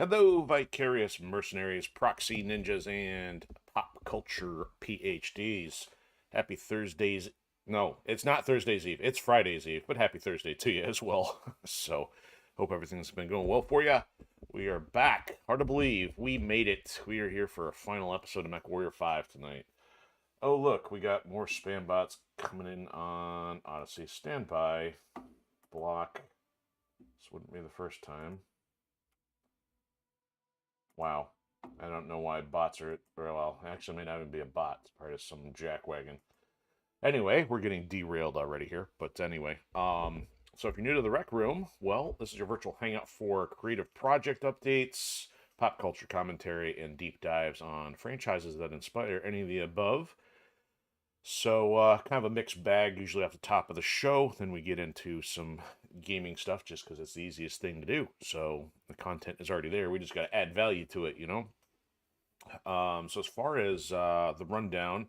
Hello, vicarious mercenaries, proxy ninjas, and pop culture PhDs. Happy Thursday's. No, it's not Thursday's Eve. It's Friday's Eve, but happy Thursday to you as well. So, hope everything's been going well for you. We are back. Hard to believe we made it. We are here for a final episode of MechWarrior 5 tonight. Oh, look, we got more spam bots coming in on Odysee. Stand by. Block. This wouldn't be the first time. Wow. I don't know why bots are, well, actually, it may not even be a bot. It's part of some jackwagon. Anyway, we're getting derailed already here. But anyway, so if you're new to the Rec Room, well, this is your virtual hangout for creative project updates, pop culture commentary, and deep dives on franchises that inspire any of the above. So, kind of a mixed bag, usually off the top of the show. Then we get into some gaming stuff just because it's the easiest thing to do. So, the content is already there. We just got to add value to it, you know? So, as far as the rundown,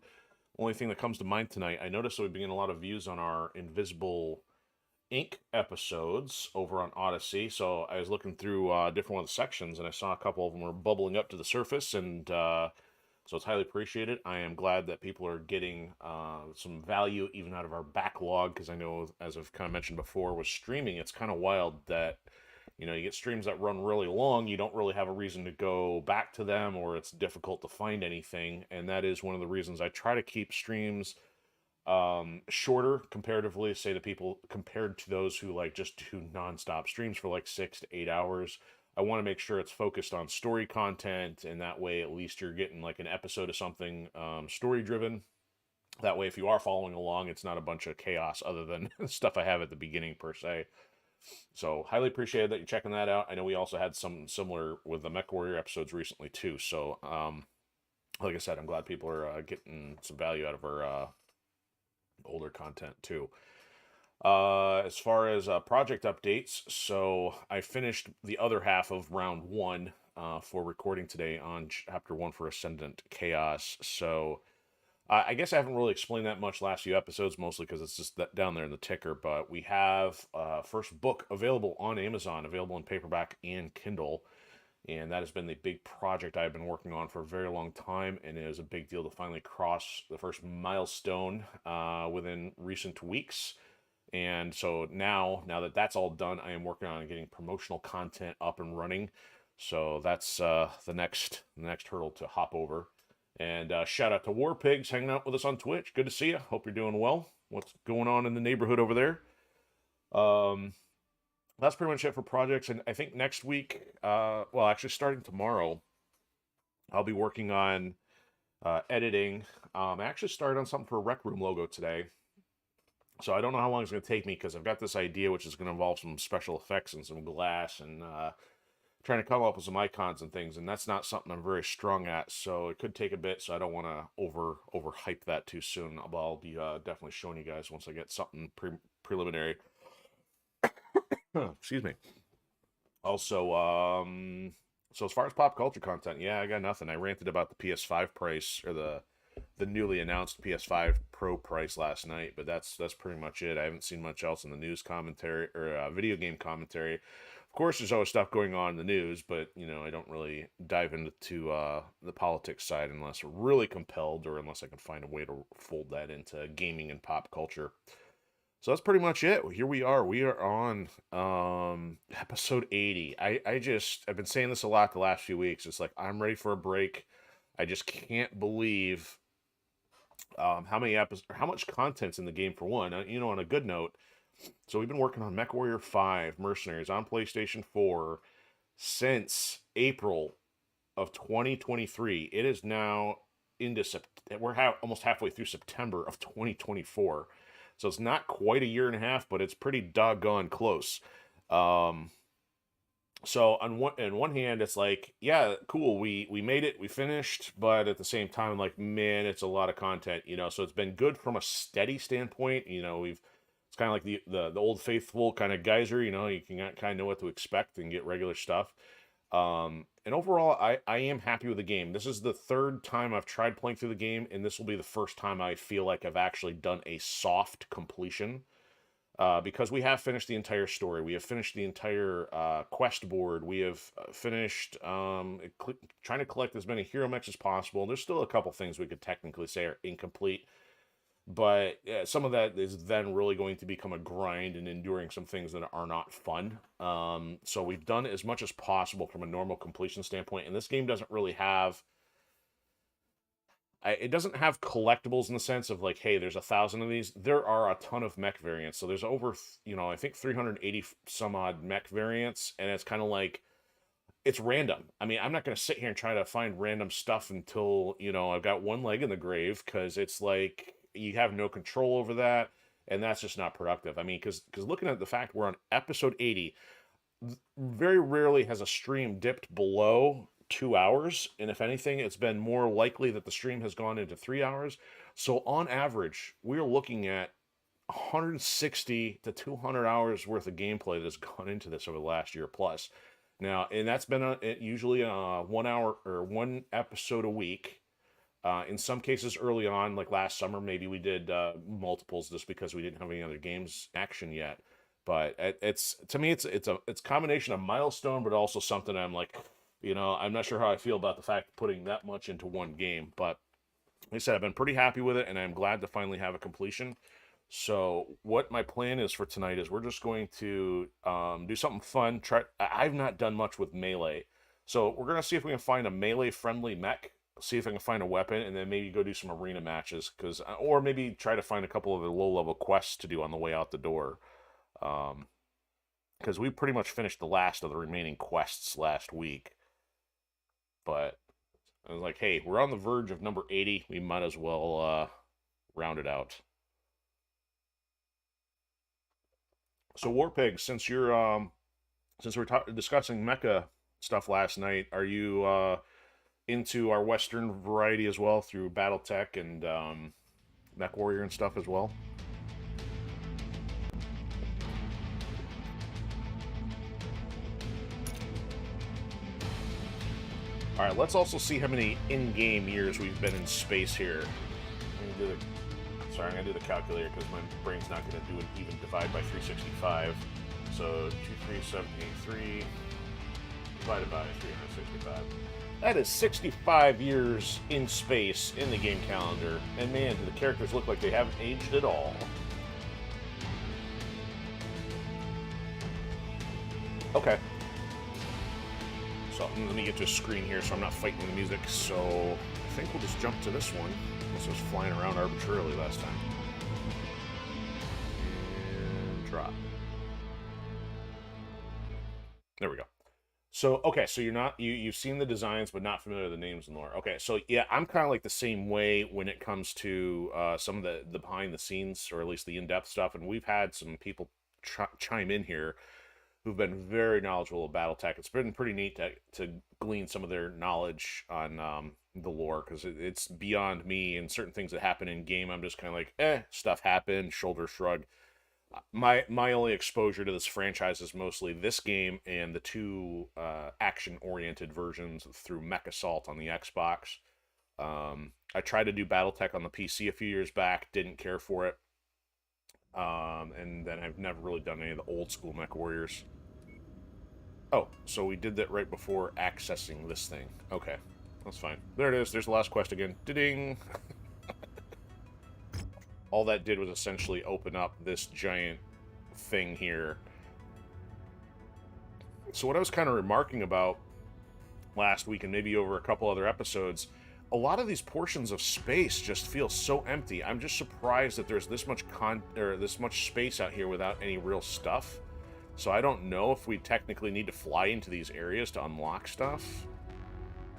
only thing that comes to mind tonight, I noticed that we've been getting a lot of views on our Invisible Ink episodes over on Odysee. So, I was looking through different one of the sections and I saw a couple of them were bubbling up to the surface and, so it's highly appreciated. I am glad that people are getting some value even out of our backlog because I know, as I've kind of mentioned before, with streaming, it's kind of wild that, you know, you get streams that run really long, you don't really have a reason to go back to them or it's difficult to find anything. And that is one of the reasons I try to keep streams shorter comparatively, say to people compared to those who like just do nonstop streams for like 6 to 8 hours. I want to make sure it's focused on story content, and that way at least you're getting like an episode of something story driven. That way, if you are following along, it's not a bunch of chaos other than stuff I have at the beginning per se. So highly appreciated that you're checking that out. I know we also had some similar with the MechWarrior episodes recently too. So like I said, I'm glad people are getting some value out of our older content too. As far as project updates, so I finished the other half of round one for recording today on chapter one for Ascendant Chaos. So I guess I haven't really explained that much last few episodes, mostly because it's just that down there in the ticker. But we have first book available on Amazon, available in paperback and Kindle. And that has been the big project I've been working on for a very long time, and it is a big deal to finally cross the first milestone within recent weeks. And so now that that's all done, I am working on getting promotional content up and running. So that's the next hurdle to hop over. And shout out to War Pigs hanging out with us on Twitch. Good to see you. Hope you're doing well. What's going on in the neighborhood over there? That's pretty much it for projects. And I think next week, well, actually starting tomorrow, I'll be working on editing. I actually started on something for a Rec Room logo today. So I don't know how long it's going to take me because I've got this idea which is going to involve some special effects and some glass and trying to come up with some icons and things, and that's not something I'm very strong at, so it could take a bit, so I don't want to overhype that too soon. But I'll be definitely showing you guys once I get something preliminary. Excuse me. Also, so as far as pop culture content, yeah, I got nothing. I ranted about the PS5 price or the newly announced PS5 Pro price last night, but that's pretty much it. I haven't seen much else in the news commentary or video game commentary. Of course, there's always stuff going on in the news, but you know I don't really dive into the politics side unless we're really compelled or unless I can find a way to fold that into gaming and pop culture. So that's pretty much it. Here we are. We are on episode 80. I've been saying this a lot the last few weeks. It's like I'm ready for a break. I just can't believe how many episodes, how much content's in the game for one. You know, on a good note, so we've been working on MechWarrior 5 Mercenaries on PlayStation 4 since April of 2023. It is now into we're almost halfway through September of 2024. So it's not quite a year and a half, but it's pretty doggone close. So on one hand, it's like, yeah, cool, we made it, we finished, but at the same time, like, man, it's a lot of content, you know. So it's been good from a steady standpoint. You know, it's kind of like the old faithful kind of geyser. You know, you can kind of know what to expect and get regular stuff. And overall, I am happy with the game. This is the third time I've tried playing through the game, and this will be the first time I feel like I've actually done a soft completion. because we have finished the entire story. We have finished the entire quest board. We have finished trying to collect as many hero mechs as possible. There's still a couple things we could technically say are incomplete, but some of that is then really going to become a grind and enduring some things that are not fun. So we've done as much as possible from a normal completion standpoint, and this game doesn't really have... it doesn't have collectibles in the sense of like, hey, there's 1,000 of these. There are a ton of mech variants. So there's over, I think 380 some odd mech variants, and it's kind of like, it's random. I mean, I'm not going to sit here and try to find random stuff until, I've got one leg in the grave, because it's like, you have no control over that, and that's just not productive. I mean, because looking at the fact we're on episode 80, very rarely has a stream dipped below 2 hours, and if anything, it's been more likely that the stream has gone into 3 hours. So on average, we're looking at 160 to 200 hours worth of gameplay that's gone into this over the last year plus. Now, and that's been usually 1 hour or one episode a week. In some cases early on, like last summer, maybe we did multiples just because we didn't have any other games action yet. But it's, to me, it's a combination of milestone, but also something I'm like, I'm not sure how I feel about the fact of putting that much into one game. But like I said, I've been pretty happy with it, and I'm glad to finally have a completion. So what my plan is for tonight is we're just going to do something fun. I've not done much with melee, so we're going to see if we can find a melee-friendly mech, see if I can find a weapon, and then maybe go do some arena matches, or maybe try to find a couple of the low-level quests to do on the way out the door. Because we pretty much finished the last of the remaining quests last week. But I was like, hey, we're on the verge of number 80. We might as well round it out. So Warpig, since we're discussing mecha stuff last night, are you into our Western variety as well through BattleTech and MechWarrior and stuff as well? All right, let's also see how many in-game years we've been in space here. I'm going to do the calculator because my brain's not going to do an even divide by 365. So 23783 divided by 365. That is 65 years in space in the game calendar. And man, do the characters look like they haven't aged at all. Okay. So let me get to a screen here so I'm not fighting the music. So I think we'll just jump to this one. Unless I was flying around arbitrarily last time. And drop. There we go. So, okay, so you've seen the designs, but not familiar with the names and lore. Okay, so yeah, I'm kind of like the same way when it comes to some of the behind the scenes, or at least the in-depth stuff, and we've had some people chime in here who've been very knowledgeable of BattleTech. It's been pretty neat to glean some of their knowledge on the lore, because it's beyond me, and certain things that happen in game, I'm just kind of like, stuff happened, shoulder shrug. My only exposure to this franchise is mostly this game and the two action-oriented versions through Mech Assault on the Xbox. I tried to do BattleTech on the PC a few years back, didn't care for it. And then I've never really done any of the old-school MechWarriors. Oh, so we did that right before accessing this thing. Okay, that's fine. There it is. There's the last quest again. Da-ding! All that did was essentially open up this giant thing here. So what I was kind of remarking about last week, and maybe over a couple other episodes, a lot of these portions of space just feel so empty. I'm just surprised that there's this much this much space out here without any real stuff. So I don't know if we technically need to fly into these areas to unlock stuff.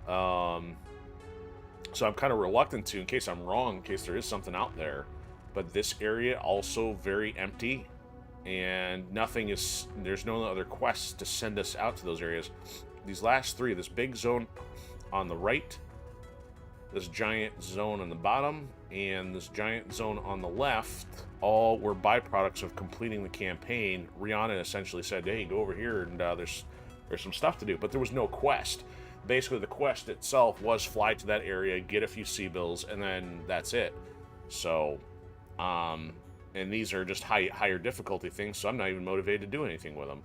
So I'm kind of reluctant to, in case I'm wrong, in case there is something out there. But this area also very empty, and there's no other quests to send us out to those areas. These last three, this big zone on the right, this giant zone on the bottom, and this giant zone on the left, all were byproducts of completing the campaign. Rihanna essentially said, hey, go over here, and there's some stuff to do, but there was no quest. Basically, the quest itself was fly to that area, get a few sea bills, and then that's it. So, And these are just higher difficulty things, so I'm not even motivated to do anything with them.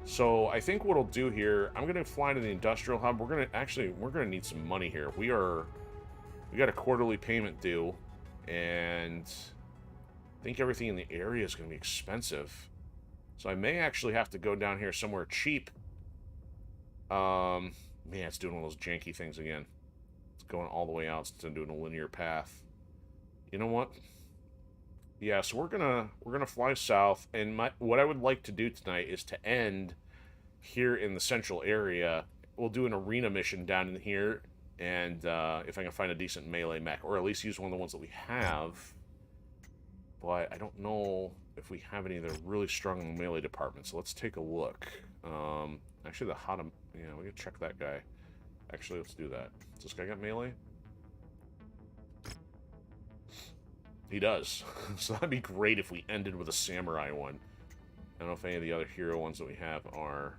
So I think what I'll do here, I'm gonna fly to the industrial hub. We're gonna need some money here. We got a quarterly payment due, and I think everything in the area is gonna be expensive. So I may actually have to go down here somewhere cheap. Man, it's doing one of those janky things again. It's going all the way out instead of doing a linear path. You know what? Yeah, so we're gonna fly south, and what I would like to do tonight is to end here in the central area. We'll do an arena mission down in here, and if I can find a decent melee mech, or at least use one of the ones that we have. But I don't know if we have any that are really strong in the melee department, so let's take a look. Actually, yeah, we can check that guy. Actually, let's do that. Does this guy got melee? He does. So that'd be great if we ended with a samurai one. I don't know if any of the other hero ones that we have are.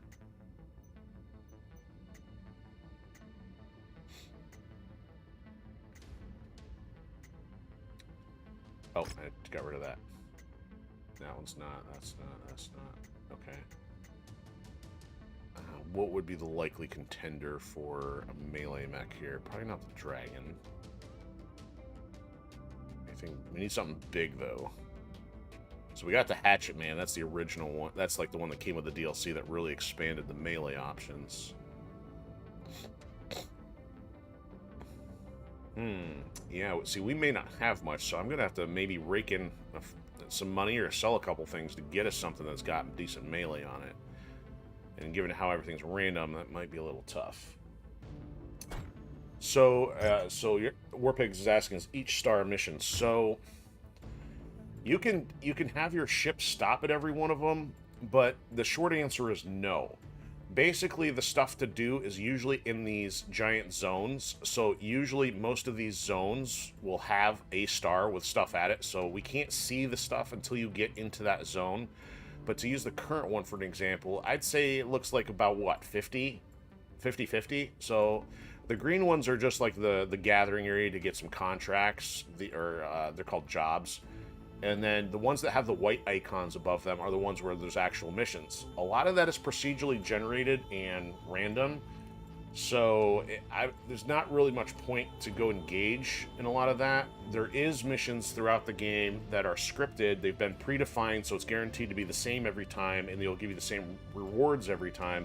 Oh, I got rid of that. That one's not. That's not. Okay. What would be the likely contender for a melee mech here? Probably not the dragon. We need something big, though. So we got the Hatchet Man. That's the original one. That's like the one that came with the DLC that really expanded the melee options. Yeah, see, we may not have much, so I'm going to have to maybe rake in some money or sell a couple things to get us something that's got decent melee on it. And given how everything's random, that might be a little tough. So, your Warpigs is asking, is each star a mission? So, you can have your ship stop at every one of them, but the short answer is no. Basically, the stuff to do is usually in these giant zones. So, usually most of these zones will have a star with stuff at it. So, we can't see the stuff until you get into that zone. But to use the current one for an example, I'd say it looks like about, what, 50? 50-50? So, the green ones are just like the gathering area to get some contracts. They're called jobs. And then the ones that have the white icons above them are the ones where there's actual missions. A lot of that is procedurally generated and random. So there's not really much point to go engage in a lot of that. There is missions throughout the game that are scripted. They've been predefined, so it's guaranteed to be the same every time, and they'll give you the same rewards every time.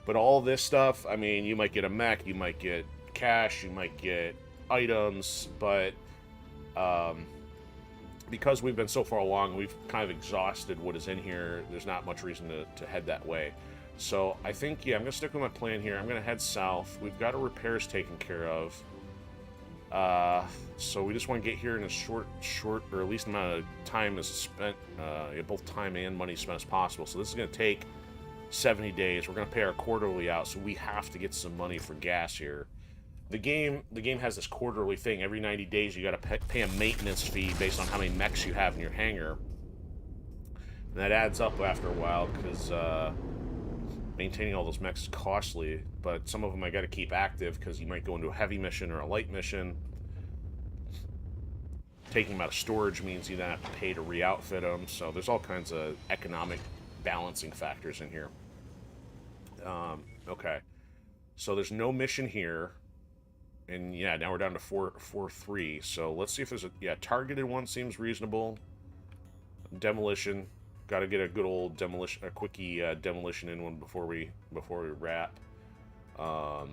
But all this stuff, I mean, you might get a mech, you might get cash, you might get items, but because we've been so far along, we've kind of exhausted what is in here. There's not much reason to head that way. So I think, yeah, I'm going to stick with my plan here. I'm going to head south. We've got our repairs taken care of. So we just want to get here in as short, or at least amount of time as spent, both time and money spent as possible. So this is going to take 70 days. We're going to pay our quarterly out, so we have to get some money for gas here. The game has this quarterly thing. Every 90 days, you got to pay a maintenance fee based on how many mechs you have in your hangar. And that adds up after a while because maintaining all those mechs is costly. But some of them I got to keep active because you might go into a heavy mission or a light mission. Taking them out of storage means you then have to pay to re-outfit them. So there's all kinds of economic balancing factors in here. Okay. So there's no mission here. And yeah, now we're down to 4-3. So let's see if there's a targeted one seems reasonable. Demolition. Got to get a good old demolition, a quickie demolition in one before we wrap. So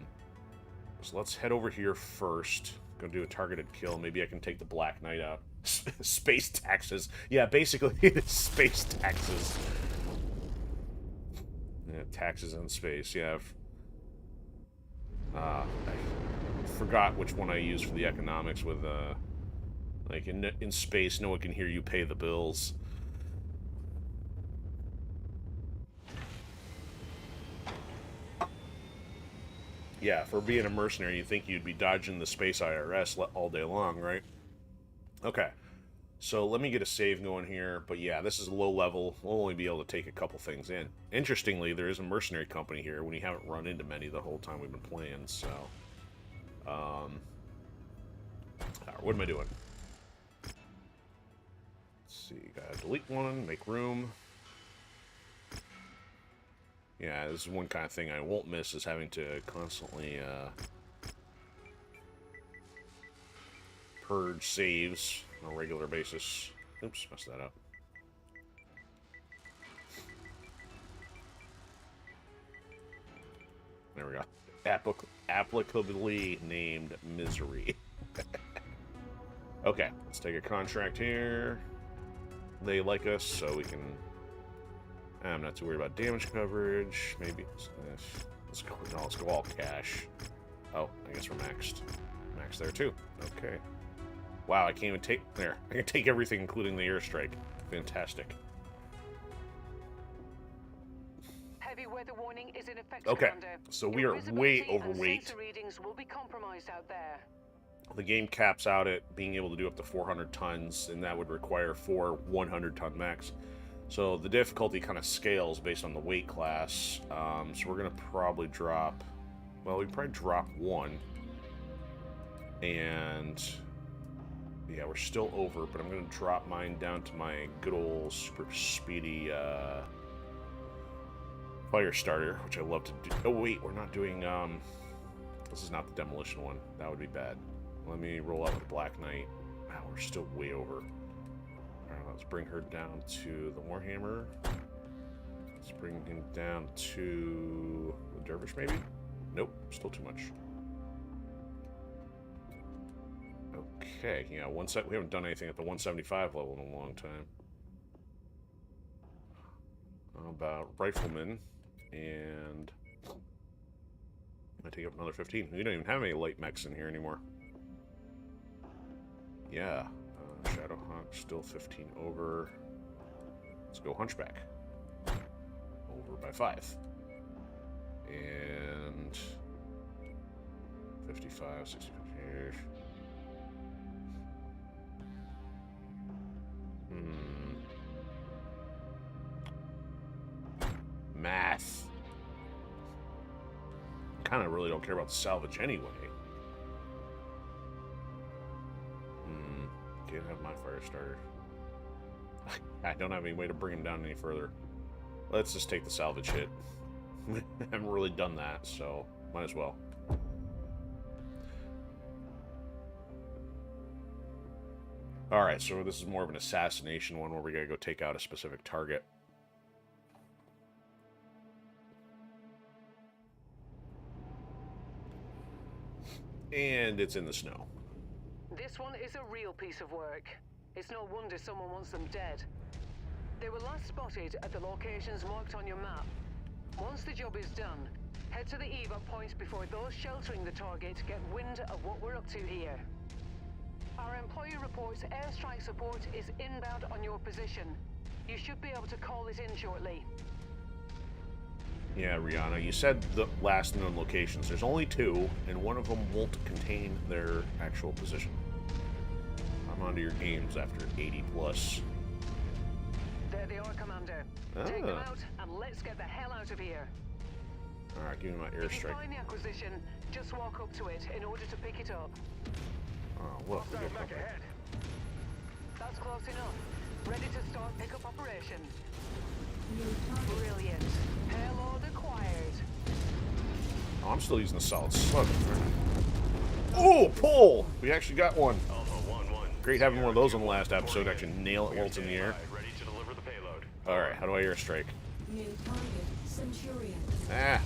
let's head over here first. Gonna do a targeted kill. Maybe I can take the Black Knight out. Space taxes. Yeah, basically it is space taxes. Yeah, taxes in space. Yeah. I forgot which one I used for the economics with, like, in space, no one can hear you pay the bills. Yeah, for being a mercenary, you'd think you'd be dodging the space IRS all day long, right? Okay, so let me get a save going here, but yeah, this is low level. We'll only be able to take a couple things in. Interestingly, there is a mercenary company here when you haven't run into many the whole time we've been playing, so... what am I doing? Let's see, gotta delete one, make room. Yeah, this is one kind of thing I won't miss, is having to constantly purge saves on a regular basis. Oops, messed that up. There we go. Applicably named Misery. Okay, let's take a contract here. They like us, so we can... I'm not too worried about damage coverage. Maybe... Let's go all cash. Oh, I guess we're maxed. Maxed there, too. Okay. Wow, I can't even take... There. I can take everything, including the airstrike. Fantastic. Heavy weather warning is in effect, okay, Commander. so we are way overweight. Readings will be compromised out there. The game caps out at being able to do up to 400 tons, and that would require 4 100-ton mechs. So the difficulty kind of scales based on the weight class. So we're going to probably drop... Well, we probably drop 1. And... Yeah, we're still over, but I'm going to drop mine down to my good old super speedy... fire starter, which I love to do. Oh wait, we're not doing this is not the demolition one. That would be bad. Let me roll out with Black Knight. Wow, we're still way over. Alright, let's bring her down to the Warhammer. Let's bring him down to the Dervish, maybe? Nope, still too much. Okay, yeah, we haven't done anything at the 175 level in a long time. How about Rifleman? And I take up another 15. We don't even have any light mechs in here anymore. Yeah. Shadowhawk, still 15 over. Let's go Hunchback. Over by 5. And 55, 60, 50. Math. Kind of really don't care about the salvage anyway. Can't have my fire starter. I don't have any way to bring him down any further. Let's just take the salvage hit. I haven't really done that, so might as well. Alright, so this is more of an assassination one where we gotta go take out a specific target. And it's in the snow. This one is a real piece of work. It's no wonder someone wants them dead. They were last spotted at the locations marked on your map. Once the job is done, head to the evac point before those sheltering the target get wind of what we're up to here. Our employer reports airstrike support is inbound on your position. You should be able to call it in shortly. Yeah, Rihanna, you said the last known locations. There's only 2, and one of them won't contain their actual position. I'm onto your games after 80 plus. There they are, Commander. Take them out, and let's get the hell out of here. Alright, give me my airstrike. If you find the acquisition, just walk up to it in order to pick it up. Oh, look, we got ahead. That's close enough. Ready to start pickup operation. Brilliant. Payload acquired. Oh, I'm still using the solid slug. Oh, pull! We actually got one. Great having one of those on the last episode. Actually nail it while it's in the air. Alright, how do I airstrike? Ah.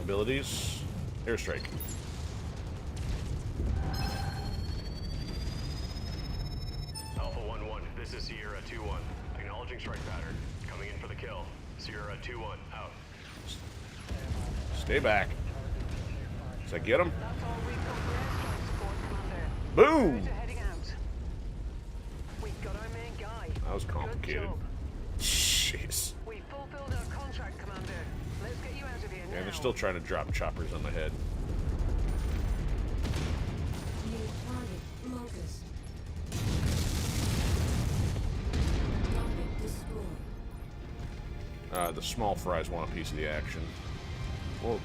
Abilities. Airstrike. Alpha 1-1, this is Sierra 2-1. Acknowledging strike pattern. Coming in for the kill. Sierra 2-1, out. Stay back. Does that get him? That's all we've got for airstrike support, Commander. Boom! We're heading out. We got our main guy. That was complicated. Good job. Jeez. We fulfilled our contract, Commander. Let's get you out of here now. And they're still trying to drop choppers on the head. New target locust. The small fries want a piece of the action. Well,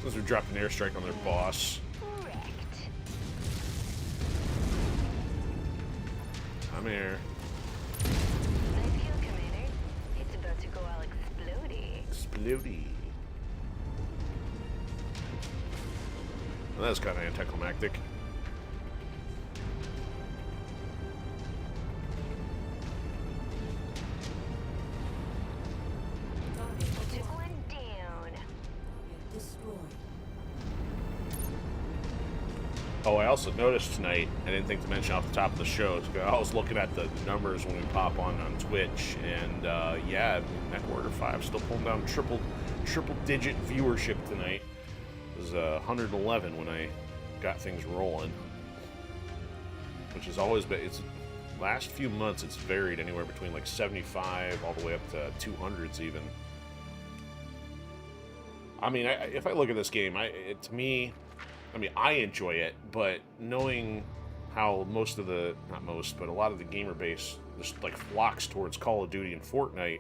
since we dropped an airstrike on their boss. I'm here. Duty. Well, that's kind of anticlimactic. Target One down. destroyed. Oh, I also noticed tonight, I didn't think to mention off the top of the show, I was looking at the numbers when we pop on Twitch, and yeah, MechWarrior 5 still pulling down triple digit viewership tonight. It was 111 when I got things rolling, which has always been, it's last few months it's varied anywhere between like 75 all the way up to 200s even. I mean, if I look at this game, to me, I mean, I enjoy it, but knowing how most of the, not most, but a lot of the gamer base just like flocks towards Call of Duty and Fortnite,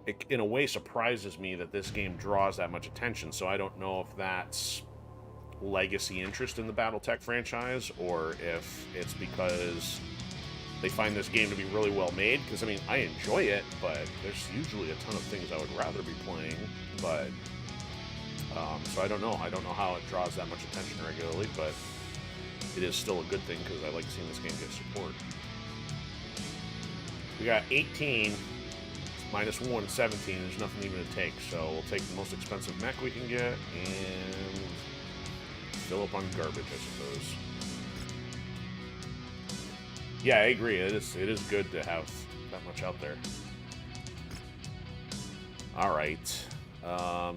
it in a way surprises me that this game draws that much attention. So I don't know if that's legacy interest in the BattleTech franchise, or if it's because they find this game to be really well made. Because I mean, I enjoy it, but there's usually a ton of things I would rather be playing. But so I don't know. I don't know how it draws that much attention regularly, but it is still a good thing because I like seeing this game get support. We got 18 minus 1, 17. There's nothing even to take, so we'll take the most expensive mech we can get and fill up on garbage, I suppose. Yeah, I agree. It is good to have that much out there. All right.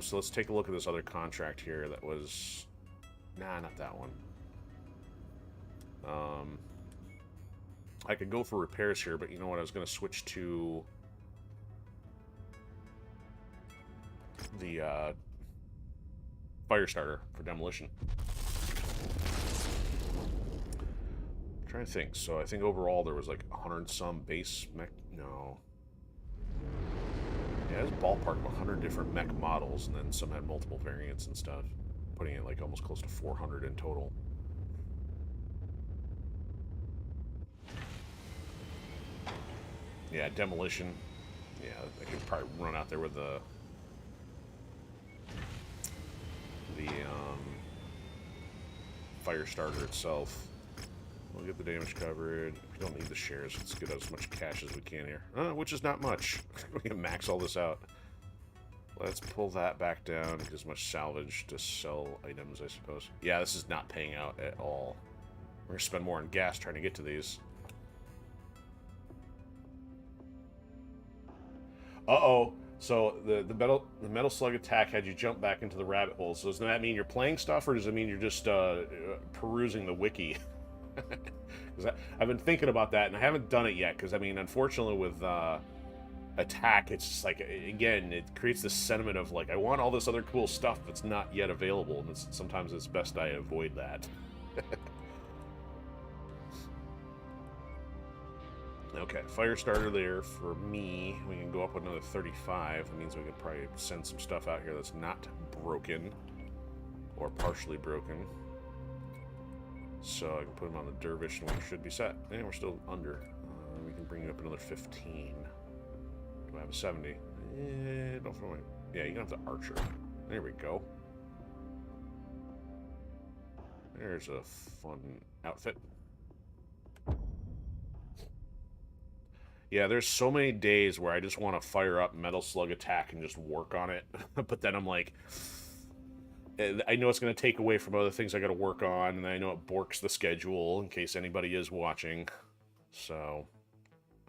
So let's take a look at this other contract here that was... Nah, not that one. I could go for repairs here, but you know what? I was going to switch to the fire starter for demolition. I'm trying to think. So I think overall there was like 100 and some base mech... No. Yeah, it was a ballpark of 100 different mech models, and then some had multiple variants and stuff, putting it like almost close to 400 in total. Yeah, demolition. Yeah, I could probably run out there with the fire starter itself. We'll get the damage covered. We don't need the shares. Let's get as much cash as we can here. Which is not much. We can max all this out. Let's pull that back down. Get as much salvage to sell items, I suppose. Yeah, this is not paying out at all. We're going to spend more on gas trying to get to these. Uh-oh. So the metal slug attack had you jump back into the rabbit hole. So does that mean you're playing stuff, or does it mean you're just perusing the wiki? Because I've been thinking about that, and I haven't done it yet. Because I mean, unfortunately, with attack, it's just like, again, it creates this sentiment of like, I want all this other cool stuff that's not yet available, and sometimes it's best I avoid that. Okay, fire starter there for me. We can go up another 35. That means we can probably send some stuff out here that's not broken or partially broken. So I can put them on the dervish and we should be set. And we're still under. We can bring you up another 15. Do I have a 70? Don't throw my... Yeah, you can have the archer. There we go. There's a fun outfit. Yeah, there's so many days where I just want to fire up Metal Slug Attack and just work on it. But then I'm like, I know it's going to take away from other things I got to work on, and I know it borks the schedule in case anybody is watching. So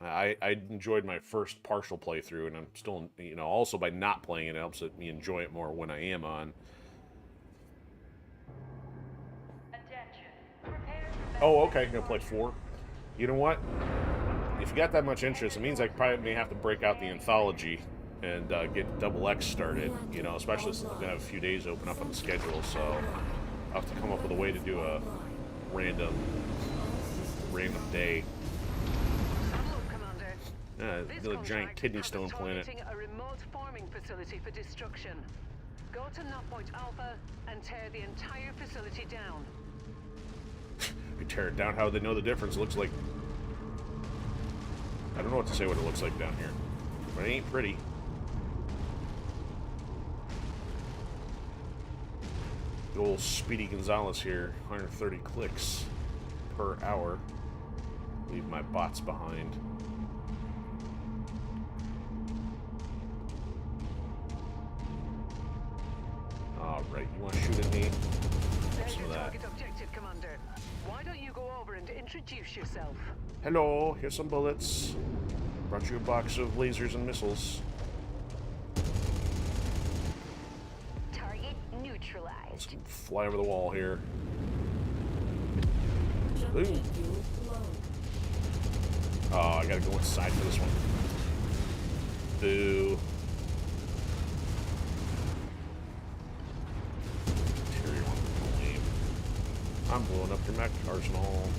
I enjoyed my first partial playthrough, and I'm still, you know, also by not playing it helps me enjoy it more when I am on. Oh, okay, I'm going to play 4. You know what? If you got that much interest, it means I probably may have to break out the anthology and get Double X started, you know, especially since I'm going to have a few days open up on the schedule, so I'll have to come up with a way to do a random day. The giant kidney stone planet. A remote farming facility for destruction. Go to Knot Point Alpha and tear the entire facility down. You tear it down, how would they know the difference? It looks like... I don't know what to say what it looks like down here. But it ain't pretty. The old Speedy Gonzalez here, 130 clicks per hour. Leave my bots behind. Alright, you want to shoot at me? There's Some your of that. target objective, Commander. Why don't you go over and introduce yourself? Hello, here's some bullets. Brought you a box of lasers and missiles. Target neutralized. Let's fly over the wall here. Jump Ooh. jet fuel low. Oh, I gotta go inside for this one. Boo. Interior one, lame. I'm blowing up your mech arsenal.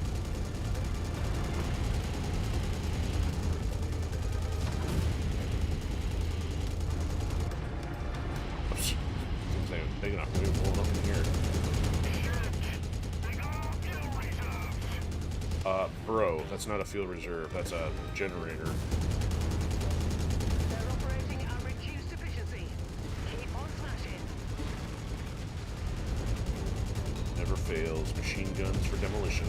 Oops. Didn't say it was big enough to be blowing up in here. Bro, that's not a field reserve, that's a generator. They're operating at reduced efficiency. Keep on smashing. Never fails. Machine guns for demolition.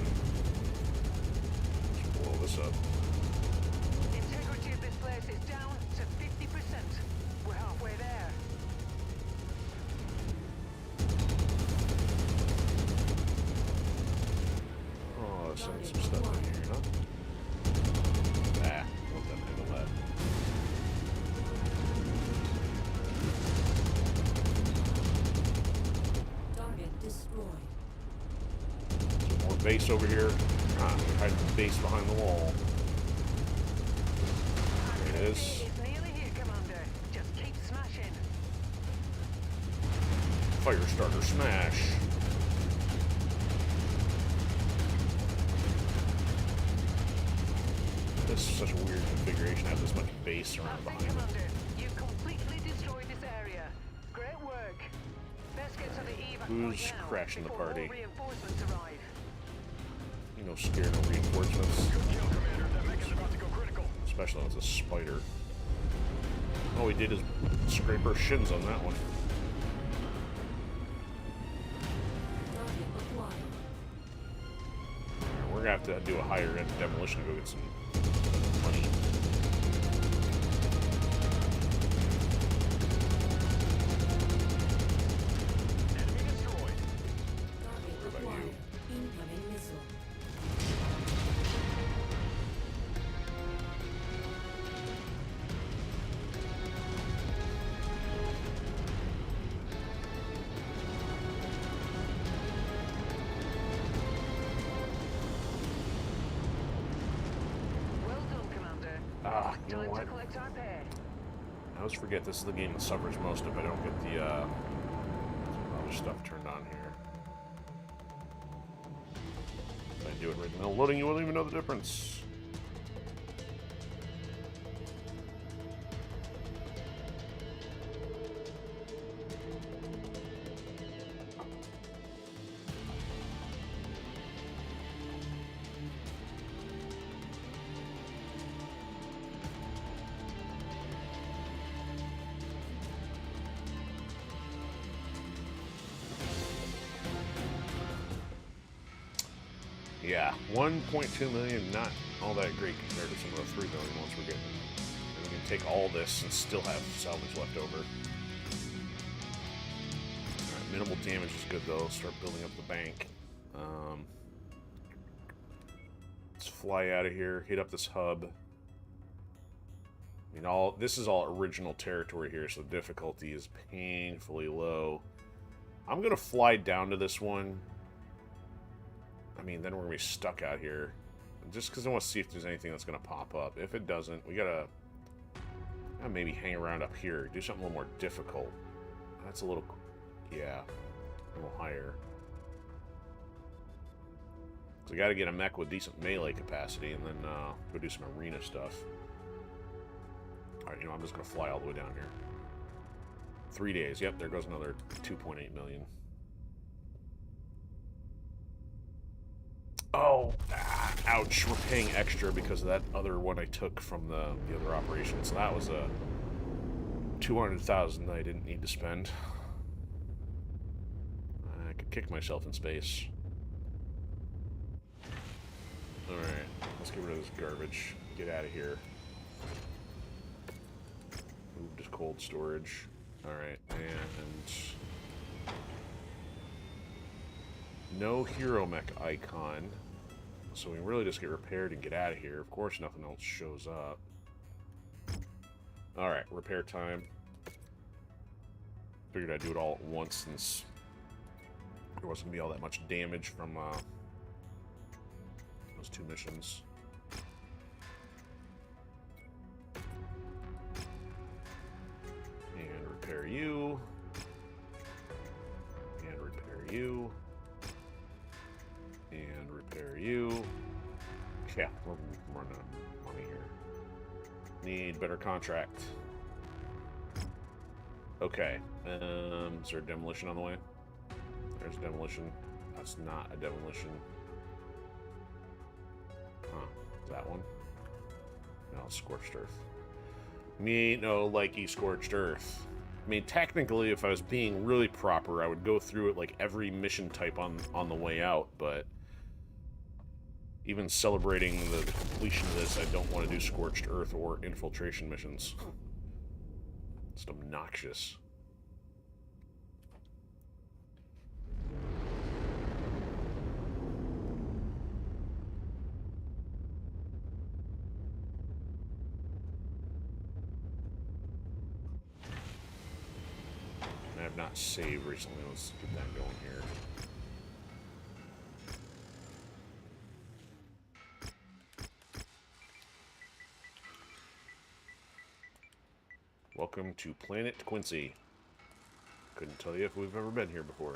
Let's blow this up. Integrity of this place is down to 50%. We're halfway there. Oh, send some stuff in here, huh? Ah, let them handle that. Target destroyed. Some more base over here. Ah, hide the base behind the wall. There it is. It's nearly here, Commander. Just keep smashing. Fire starter smash. This is such a weird configuration to have this much base around That's it, behind it. Commander. You completely destroyed this area. Great work. Best get to the evac point Who's now crashing the before more party? reinforcements arrive. You know, scare no reinforcements. Good kill, Commander. That mech is about to go critical. Especially when it's a spider. All we did is scrape our shins on that one. Target acquired. We're gonna have to do a higher end demolition to go get some money. Enemy destroyed. Target What about you? acquired. Incoming missile. Well done, Commander. Ah, you know Time what? to collect our pay. I always forget this is the game that suffers most if I don't get the other stuff turned on here. If I do it right in the middle of loading, you won't even know the difference. Yeah, 1.2 million, not all that great compared to some of the 3 million ones we're getting. And we can take all this and still have salvage left over. Alright, minimal damage is good though. Start building up the bank. Let's fly out of here, hit up this hub. I mean, this is all original territory here, so the difficulty is painfully low. I'm gonna fly down to this one. I mean, then we're gonna be stuck out here. Just because I want to see if there's anything that's gonna pop up. If it doesn't, we gotta maybe hang around up here. Do something a little more difficult. That's a little, yeah, a little higher. So we gotta get a mech with decent melee capacity, and then go do some arena stuff. All right, you know, I'm just gonna fly all the way down here. 3 days. Yep, there goes another 2.8 million. Oh, ouch. We're paying extra because of that other one I took from the other operation. So that was a 200,000 that I didn't need to spend. I could kick myself in space. Alright, let's get rid of this garbage. Get out of here. Move to cold storage. Alright, and... no hero mech icon. So we really just get repaired and get out of here. Of course, nothing else shows up. Alright, repair time. Figured I'd do it all at once since there wasn't going to be all that much damage from those 2 missions. And repair you. And repair you. And repair you. Yeah, we're running out of money here. Need better contract. Okay. Is there a demolition on the way? There's a demolition. That's not a demolition. Huh. Is that one? No, it's Scorched Earth. Me no likey Scorched Earth. I mean, technically, if I was being really proper, I would go through it like every mission type on the way out, but even celebrating the completion of this, I don't want to do Scorched Earth or infiltration missions. It's obnoxious. I have not saved recently. Let's get that going here. Welcome to Planet Quincy. Couldn't tell you if we've ever been here before.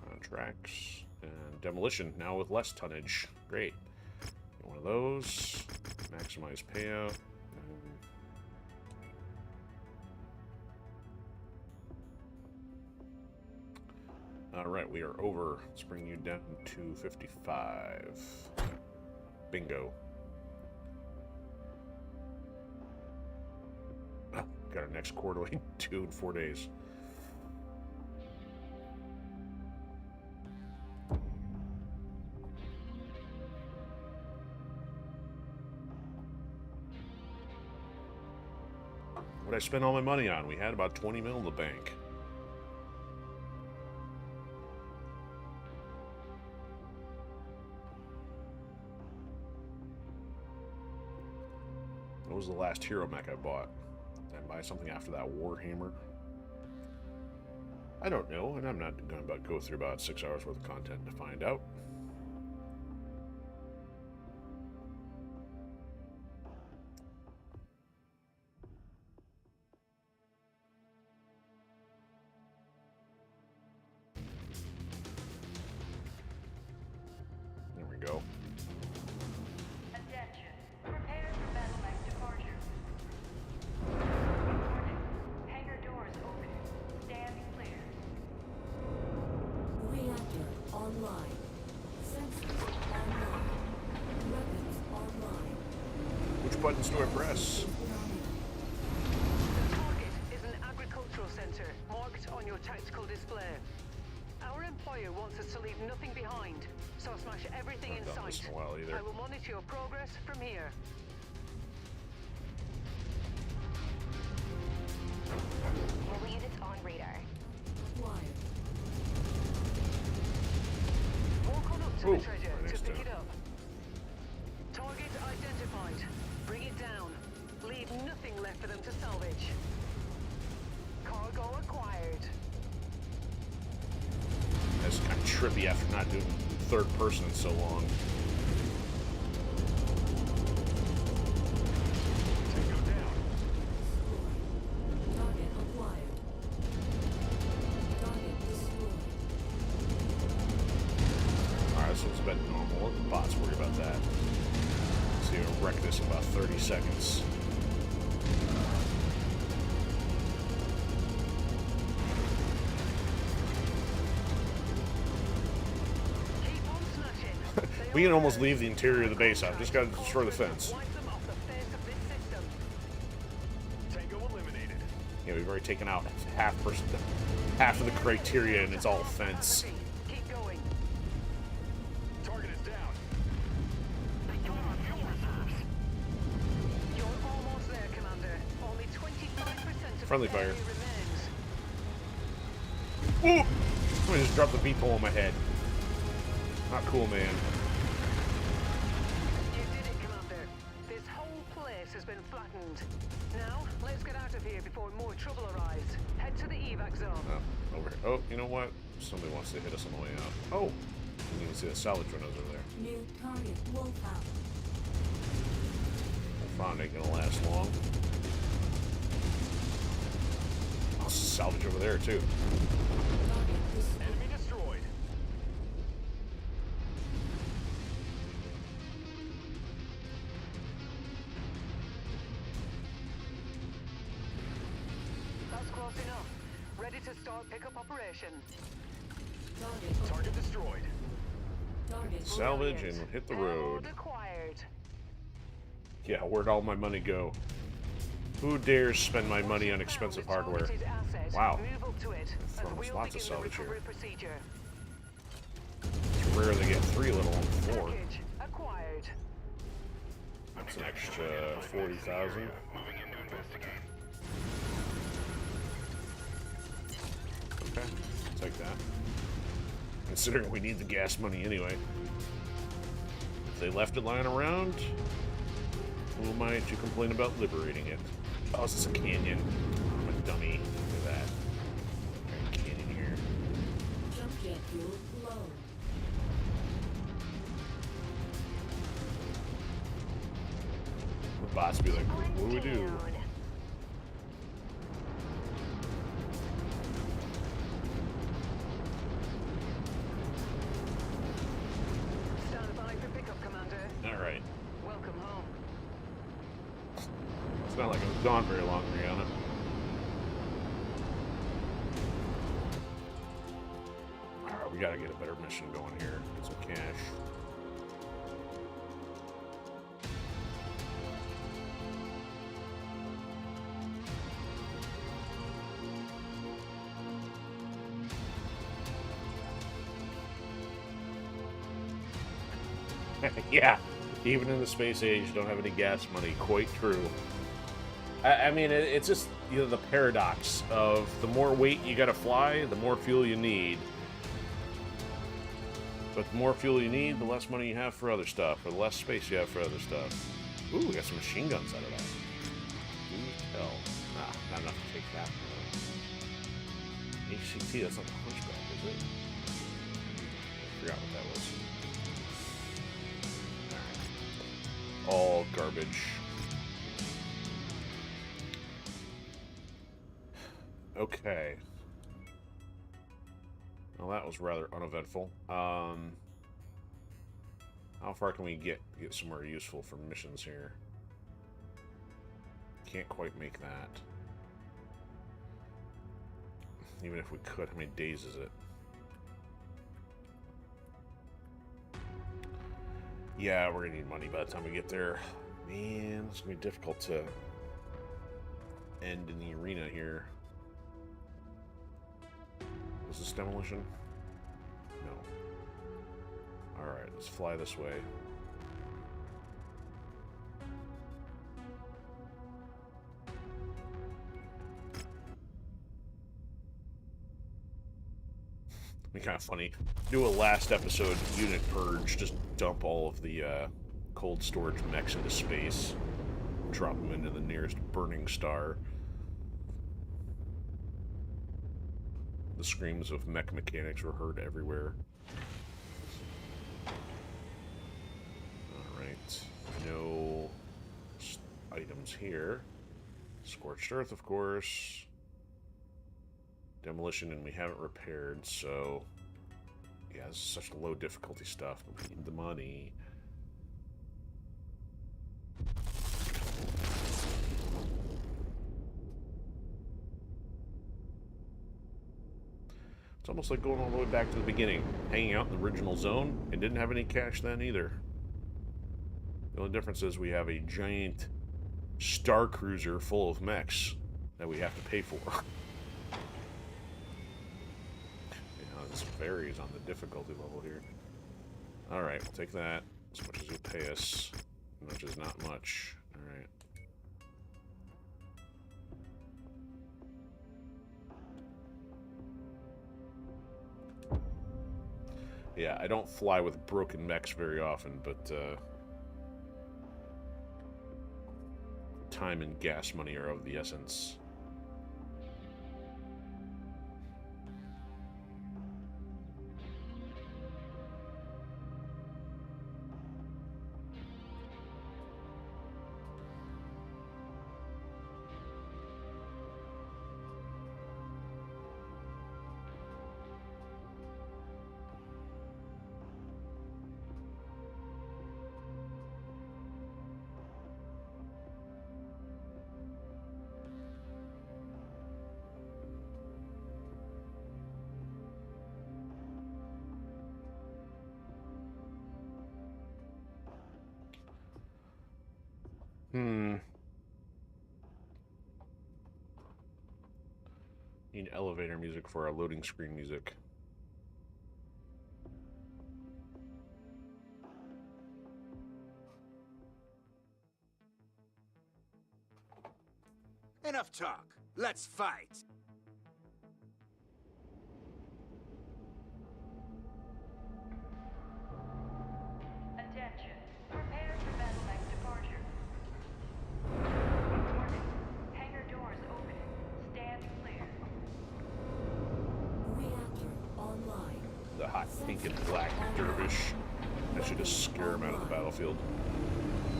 Contracts and demolition now with less tonnage. Great. Get one of those. Maximize payout. Alright, we are over. Let's bring you down to 55. Bingo. Oh, got our next quarterly due in 4 days. What'd I spend all my money on? We had about 20 mil in the bank. What was the last hero mech I bought? Did I buy something after that Warhammer? I don't know, and I'm not going to go through about 6 hours worth of content to find out. There we go. Attention. Prepare for battle mech departure. Warning. Hangar doors open. Stand clear. Reactor online. Sensors online. Weapons online. Which buttons do I press? The target is an agricultural center marked on your tactical display. Our employer wants us to leave nothing behind, so smash everything in I've done this sight. in a while either. I will monitor your progress from here. Mobile units on radar. Acquired. Walk on up to Ooh, the treasure right to next pick to it up. Target identified. Bring it down. Leave nothing left for them to salvage. Cargo acquired. That's kind of trippy after not doing third person in so long. Tango down. Target acquired. Target destroyed. Alright, so it's about normal. Let the bots worry about that. So you'll wreck this in about 30 seconds. Keep on smashing. They We can all almost know. leave the interior of the base out. Just gotta destroy the fence. Wipe them off the face of this system. half of the criteria and it's all fence. Keep going. Target is down. You're almost there, Commander. Only 25% of Friendly the fire. area remains. Ooh! Somebody just dropped the beetle on my head. Not cool, man. You did it, Commander. This whole place has been flattened. Now, let's get out of here before more trouble arrives. Head to the evac zone. Oh, over here. Oh, you know what? Somebody wants to hit us on the way out. Oh! You can see the salvage windows over there. New target Wolfhound. Wolfhound ain't gonna last long. Oh, salvage over there, too. Target destroyed. Enemy destroyed. That's close enough. Ready to start pickup operation. Target destroyed. Target Salvage Brilliant. and hit the road. Payload acquired. Yeah, where'd all my money go? Who dares spend my money on Once you've expensive found a hardware? targeted asset, Wow. Move up to it, Throwing and us we'll lots of begin the salvage here. recovery procedure. It's rare they get 3, let alone 4. Package acquired. That's an extra 40,000. Moving in to investigate. Okay, take that. Considering we need the gas money anyway. If they left it lying around, who am I to complain about liberating it? Oh, is this a canyon? I'm a dummy. Look at that. There's a canyon here. Jump jet fuel low. The bots be like, what do we do? Stand by for pickup, Commander. Alright. Welcome home. It's not like I was gone very long, Rihanna. Alright, we gotta get a better mission going here. Get some cash. Yeah, even in the space age, you don't have any gas money. Quite true. I mean, it's just, you know, the paradox of the more weight you gotta fly, the more fuel you need. But the more fuel you need, the less money you have for other stuff, or the less space you have for other stuff. Ooh, we got some machine guns out of that. Ooh, hell. Nah, not enough to take that. HCT, that's not the Hunchback, is it? I forgot what that was. All garbage. Okay. Well, that was rather uneventful. How far can we get somewhere useful for missions here? Can't quite make that. Even if we could, how many days is it? Yeah, we're gonna need money by the time we get there. Man, it's gonna be difficult to end in the arena here. Was this demolition? No. Alright, let's fly this way. Be kind of funny. Do a last episode unit purge. Just dump all of the cold storage mechs into space. Drop them into the nearest burning star. The screams of mech mechanics were heard everywhere. Alright. No items here. Scorched earth, of course. Demolition, and we haven't repaired, so yeah, this is such low difficulty stuff. We need the money. It's almost like going all the way back to the beginning, hanging out in the original zone, and didn't have any cash then either. The only difference is we have a giant star cruiser full of mechs that we have to pay for. This varies on the difficulty level here. Alright, we'll take that. As much as you pay us. Which is not much. Alright. Yeah, I don't fly with broken mechs very often, but time and gas money are of the essence. Need elevator music for our loading screen music. Enough talk. Let's fight. Attention. Prepare for battle mech departure. Warning. Hangar doors opening. Stand clear. Reactor online. The hot pink and black dervish. That should just scare him out of the battlefield.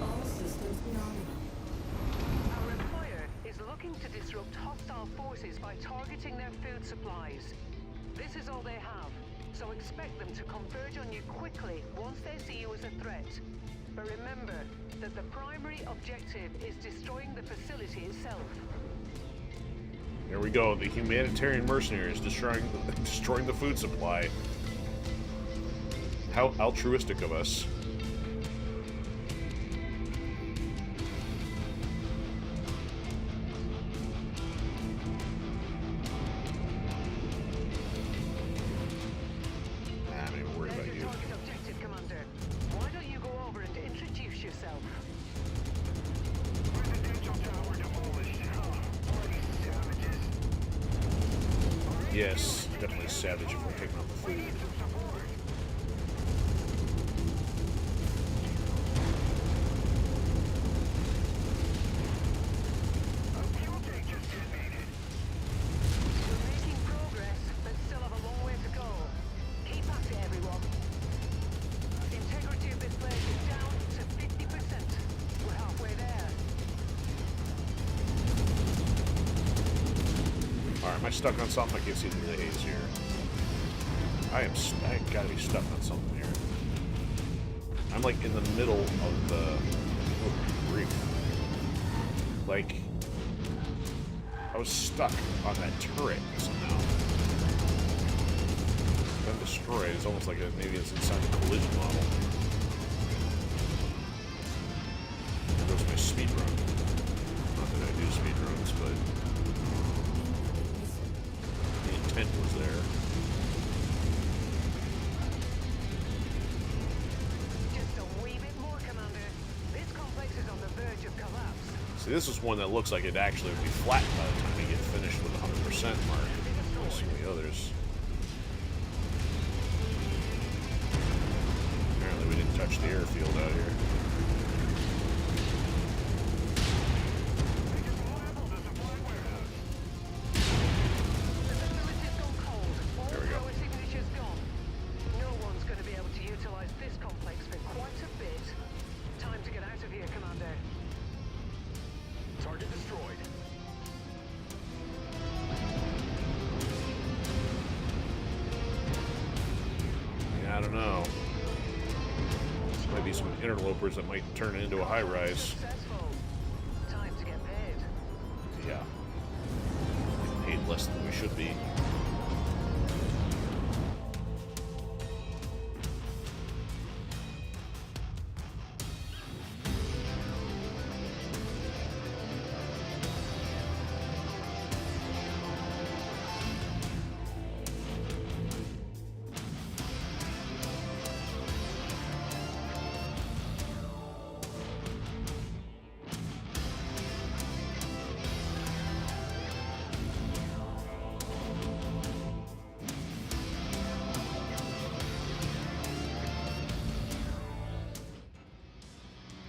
All systems nominal. Our employer is looking to disrupt hostile forces by targeting their food supplies. This is all they have, so expect them to converge on you quickly once they see you as a threat. But remember that the primary objective is destroying the facility itself. There we go. The humanitarian mercenaries destroying the food supply. How altruistic of us. I'm not worried about There's you. your target objective, Commander. Why don't you go over and introduce yourself? Residential tower demolished. Bloody savages. Yes, definitely savage if we're taking out the food. We're making progress, but still have a long way to go. Keep at it, everyone. The integrity of this place is down to 50%. We're halfway there. Alright, am I stuck on something? I can't see through the haze here. I gotta be stuck on something here. I'm like in the middle of the... Oh, grief. Like... I was stuck on that turret somehow. Been destroyed. It's almost like maybe it's inside the collision model. There goes my speed run. Not that I do speed runs, but the intent was there. Just a wee bit more, Commander. This complex is on the verge of collapse. See, this is one that looks like it actually would be flat by the time we get finished with the 100% mark. Let's see the others. Apparently we didn't touch the airfield out here. The facility's gone cold. All There we go. power signature's gone. No one's going to be able to utilize this complex for quite a bit. Time to get out of here, Commander. Target destroyed. Yeah, I don't know. This might be some interlopers that might turn it into a high-rise. Successful. Time to get paid. Yeah. Paid less than we should be.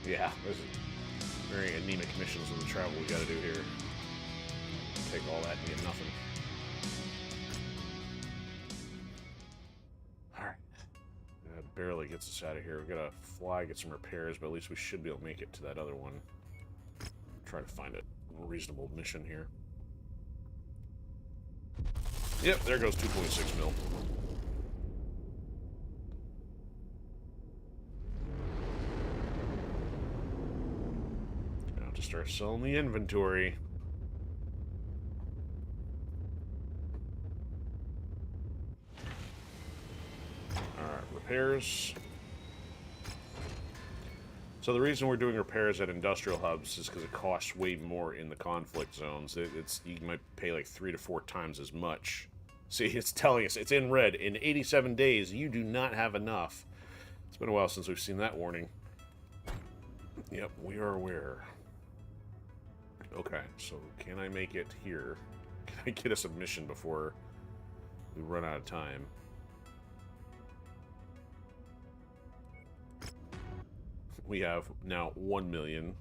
Yeah, this is very anemic missions with the travel we gotta do here. Take all that and get nothing. Alright. That barely gets us out of here. We gotta fly, get some repairs, but at least we should be able to make it to that other one. Try to find a reasonable mission here. Yep, there goes 2.6 mil. Now to start selling the inventory. Alright, repairs. So the reason we're doing repairs at industrial hubs is because it costs way more in the conflict zones. You might pay like 3 to 4 times as much. See, it's telling us, it's in red. In 87 days, you do not have enough. It's been a while since we've seen that warning. Yep, we are aware. Okay, so can I make it here? Can I get us a mission before we run out of time? We have now 1 million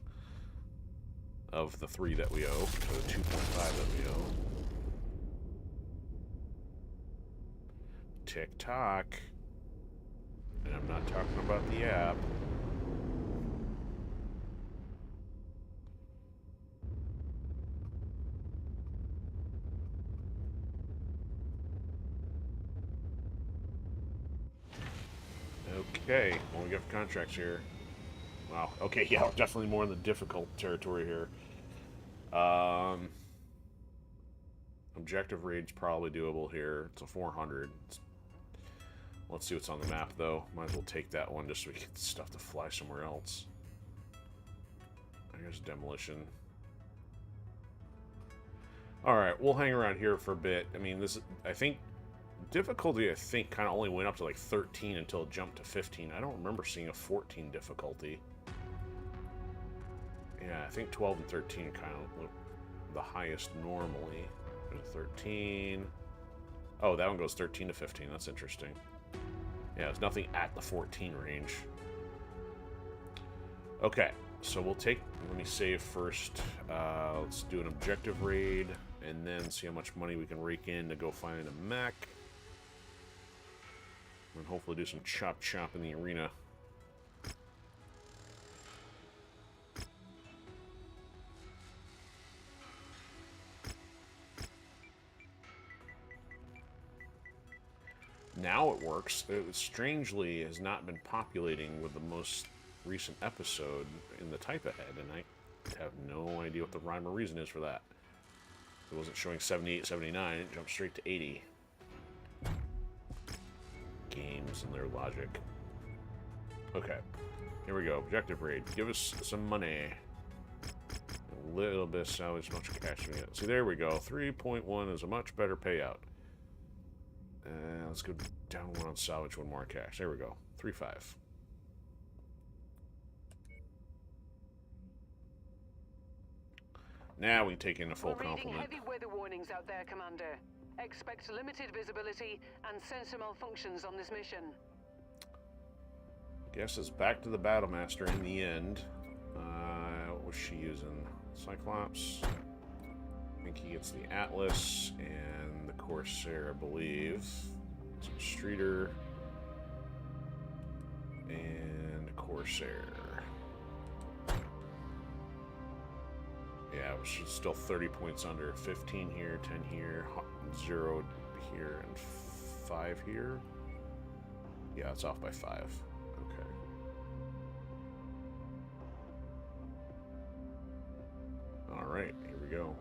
of the 3 that we owe, or the 2.5 that we owe. TikTok. And I'm not talking about the app. Okay, what we got for contracts here? Wow. Okay, yeah, definitely more in the difficult territory here. Objective raid's probably doable here. It's a 400. Let's see what's on the map, though. Might as well take that one just so we get stuff to fly somewhere else. Here's demolition. Alright, we'll hang around here for a bit. I mean, this, I think, difficulty, kind of only went up to like 13 until it jumped to 15. I don't remember seeing a 14 difficulty. Yeah, I think 12 and 13 kind of look the highest normally. There's a 13. Oh, that one goes 13 to 15. That's interesting. Yeah, there's nothing at the 14 range. Okay, so we'll take... Let me save first. Let's do an objective raid, and then see how much money we can rake in to go find a mech. And hopefully do some chop-chop in the arena. Now it works. It strangely has not been populating with the most recent episode in the type ahead, and I have no idea what the rhyme or reason is for that. It wasn't showing 78, 79, it jumped straight to 80. Games and their logic. Okay, here we go. Objective raid. Give us some money. A little bit of salvage, much cash we get. See, there we go. 3.1 is a much better payout. Let's go down one on salvage, one more cash. There we go. 3.5. Now we can take in a full complement. We're reading heavy weather warnings out there, Commander. Expect limited visibility and sensor malfunctions on this mission. Guess it's back to the Battlemaster in the end. What was she using? Cyclops. I think he gets the Atlas and the Corsair, I believe. Some Streeter and Corsair. Yeah, which is still 30 points under. 15 here, 10 here, 0 here, and 5 here. Yeah, it's off by 5. Okay. Alright, here we go.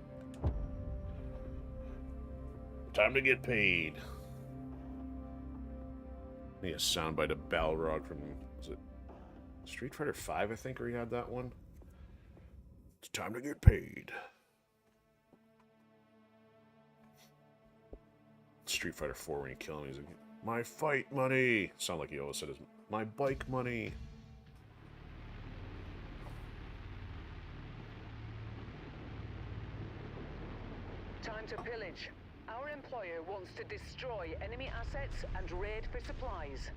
Time to get paid. I need a soundbite of Balrog from, was it Street Fighter 5, I think, where he had that one? It's time to get paid. Street Fighter 4, when you kill him, he's like, my fight money! Sound like he always said his, my bike money! Time to pillage. Our employer wants to destroy enemy assets and raid for supplies.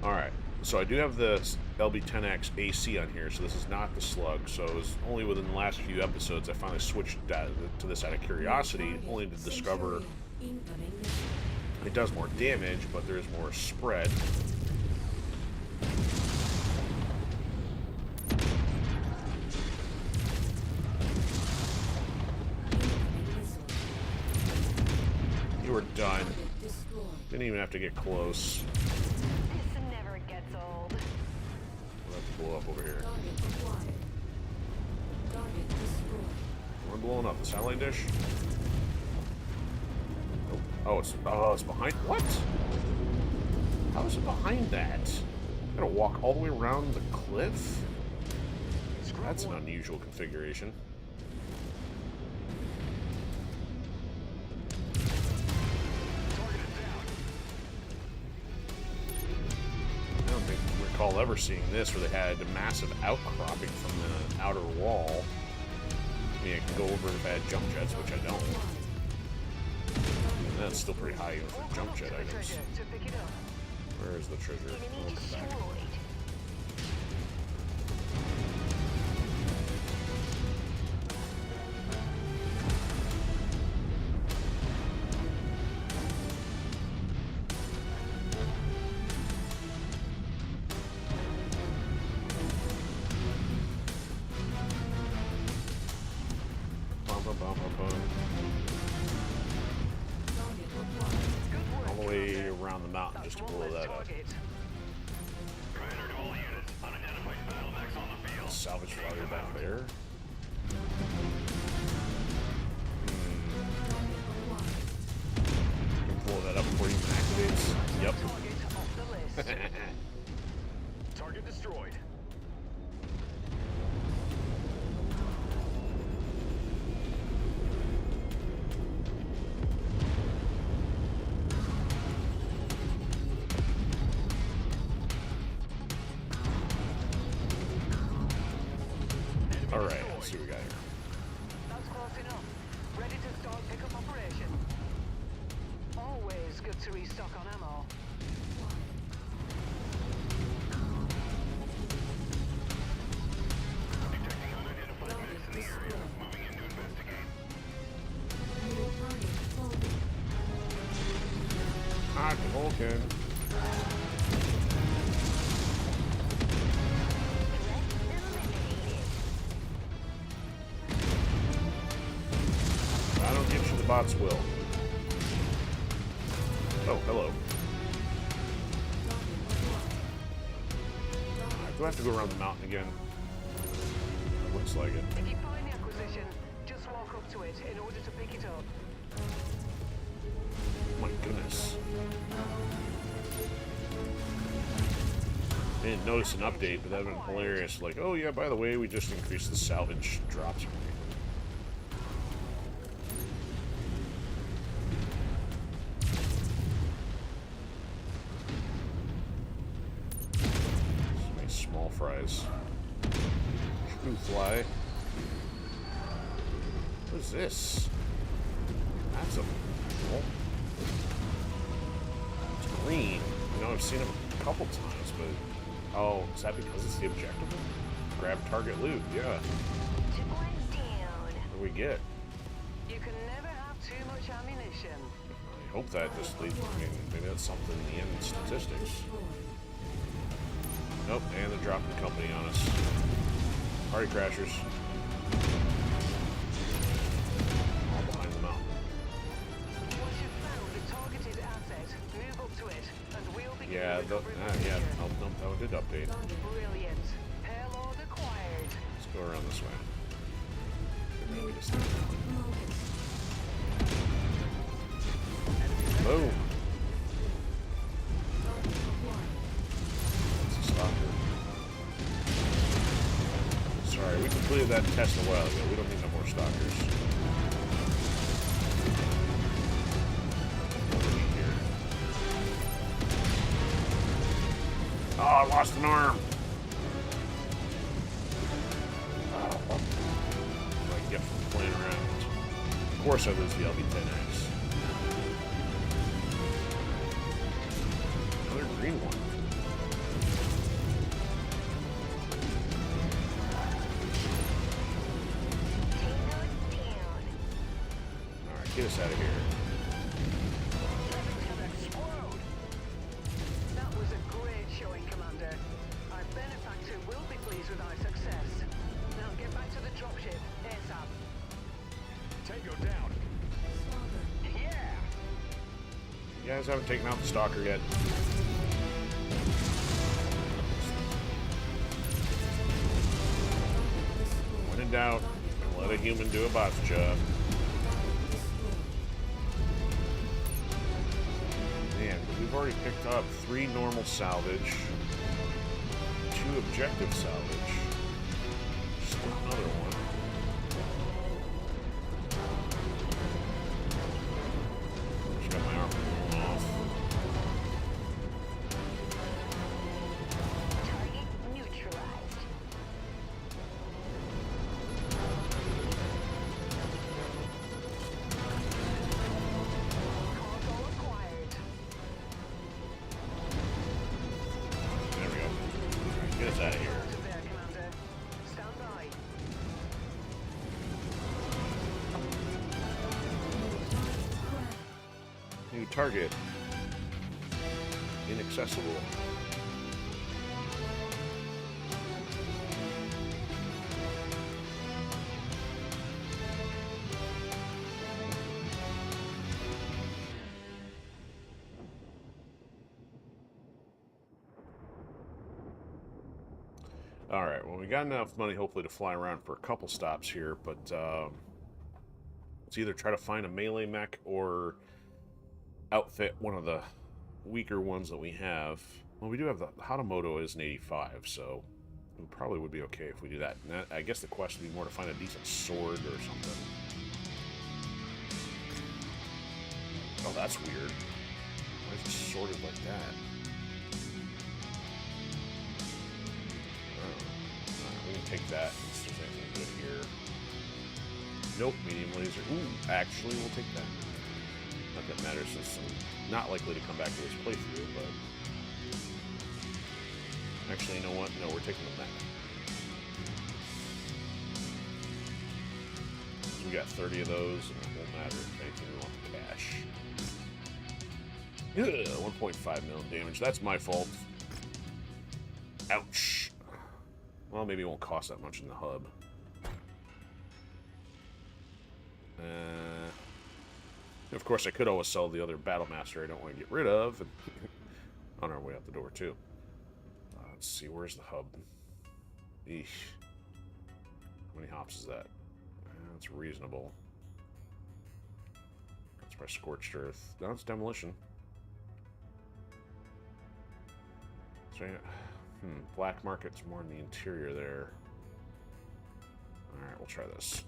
Alright, so I do have the LB-10X AC on here, so this is not the slug. So it was only within the last few episodes I finally switched to this out of curiosity, only to discover Incoming missile. it does more damage, but there's more spread. Incoming missile. You were done. Target destroyed. Didn't even have to get close. This never gets old. We'll have to blow up over here. Target acquired. Target destroyed. We're blowing up the satellite dish. Oh, it's behind. What? How is it behind that? Gotta walk all the way around the cliff? That's an unusual configuration. I don't think I recall ever seeing this where they had a massive outcropping from the outer wall. I mean, I can go over if I had jump jets, which I don't. And that's still pretty high even for jump jet items. Treasure to pick it up. Where is the treasure? Enemy Oh, come back. destroyed. Bum, bum, bum, bum, bum. Target acquired. Good work. All the way Commander. around the mountain That's just to one blow less that up. target. Commander to all units. Unidentified battle mechs on the field. Salvage value back there. Target acquired. Can blow that up before it even activates. Yep. Target off the list. Target destroyed. Alright, let's see what we got here. That's close enough. Ready to start pickup operation. Always good to restock on ammo. Target destroyed. New target folded. Ah, Vulcan. I don't get you, the bots will. Oh, hello. Do I have to go around the mountain again? Looks like it. If you find the acquisition, just walk up to it in order to pick it up. My goodness. I didn't notice an update, but that would have been hilarious. Like, oh yeah, by the way, we just increased the salvage drops. Nice small fries. True fly. What is this? That's a... Oh. It's green. You know, I've seen them a couple times, but... Oh, is that because it's the objective? Grab target loot, yeah. Took one down. What do we get? You can never have too much ammunition. I hope that just leads... I mean, maybe that's something in the end statistics. Destroyed. Nope, and they're dropping company on us. Party crashers. All behind the mountain. Once you've found the targeted asset, move up to it, and we'll begin Yeah, recovery yeah, procedure. that did update. Brilliant. Payload acquired. Let's go around this way. New Maybe just... target loaded. Boom! Target acquired. That's a stalker. Sorry, we completed that test a while ago. We don't need no more stalkers. What do we need here? Oh, I lost an arm! What I get from playing around. Of course I lose the LB-10X. Another green one. us out of here. Everything's gonna explode. That was a great showing, Commander. Our benefactor will be pleased with our success. Now get back to the dropship, ASAP. Tango down. Squadron. Yeah. You guys haven't taken out the stalker yet. When in doubt, let a human do a bot's job. Man, we've already picked up 3 normal salvage, 2 objective salvage, just another one. Just got my arm blown off. Target neutralized. Cargo acquired. There we go. Alright, get us out of here. Out of there, Commander. Stand by. New target. Inaccessible. Alright, well, we got enough money hopefully to fly around for a couple stops here, but let's either try to find a melee mech or outfit one of the weaker ones that we have. Well, we do have the Hatamoto is an 85, so it probably would be okay if we do that. And that, I guess the quest would be more to find a decent sword or something. Oh, that's weird. Why is it sorted like that? Oh. We can take that if there's anything good here. Nope, medium laser. Ooh, actually, we'll take that. Not that matters since I'm not likely to come back to this playthrough, but... Actually, you know what? No, we're taking the mech. We got 30 of those, and it won't matter if anything, we want the cash. Ugh, 1.5 million damage. That's my fault. Ouch. Well, maybe it won't cost that much in the hub. Of course, I could always sell the other Battle Master I don't want to get rid of. And on our way out the door, too. Let's see, where's the hub? Eesh. How many hops is that? That's reasonable. That's probably Scorched Earth. No, it's Demolition. So, Black Market's more in the interior there. Alright, we'll try this.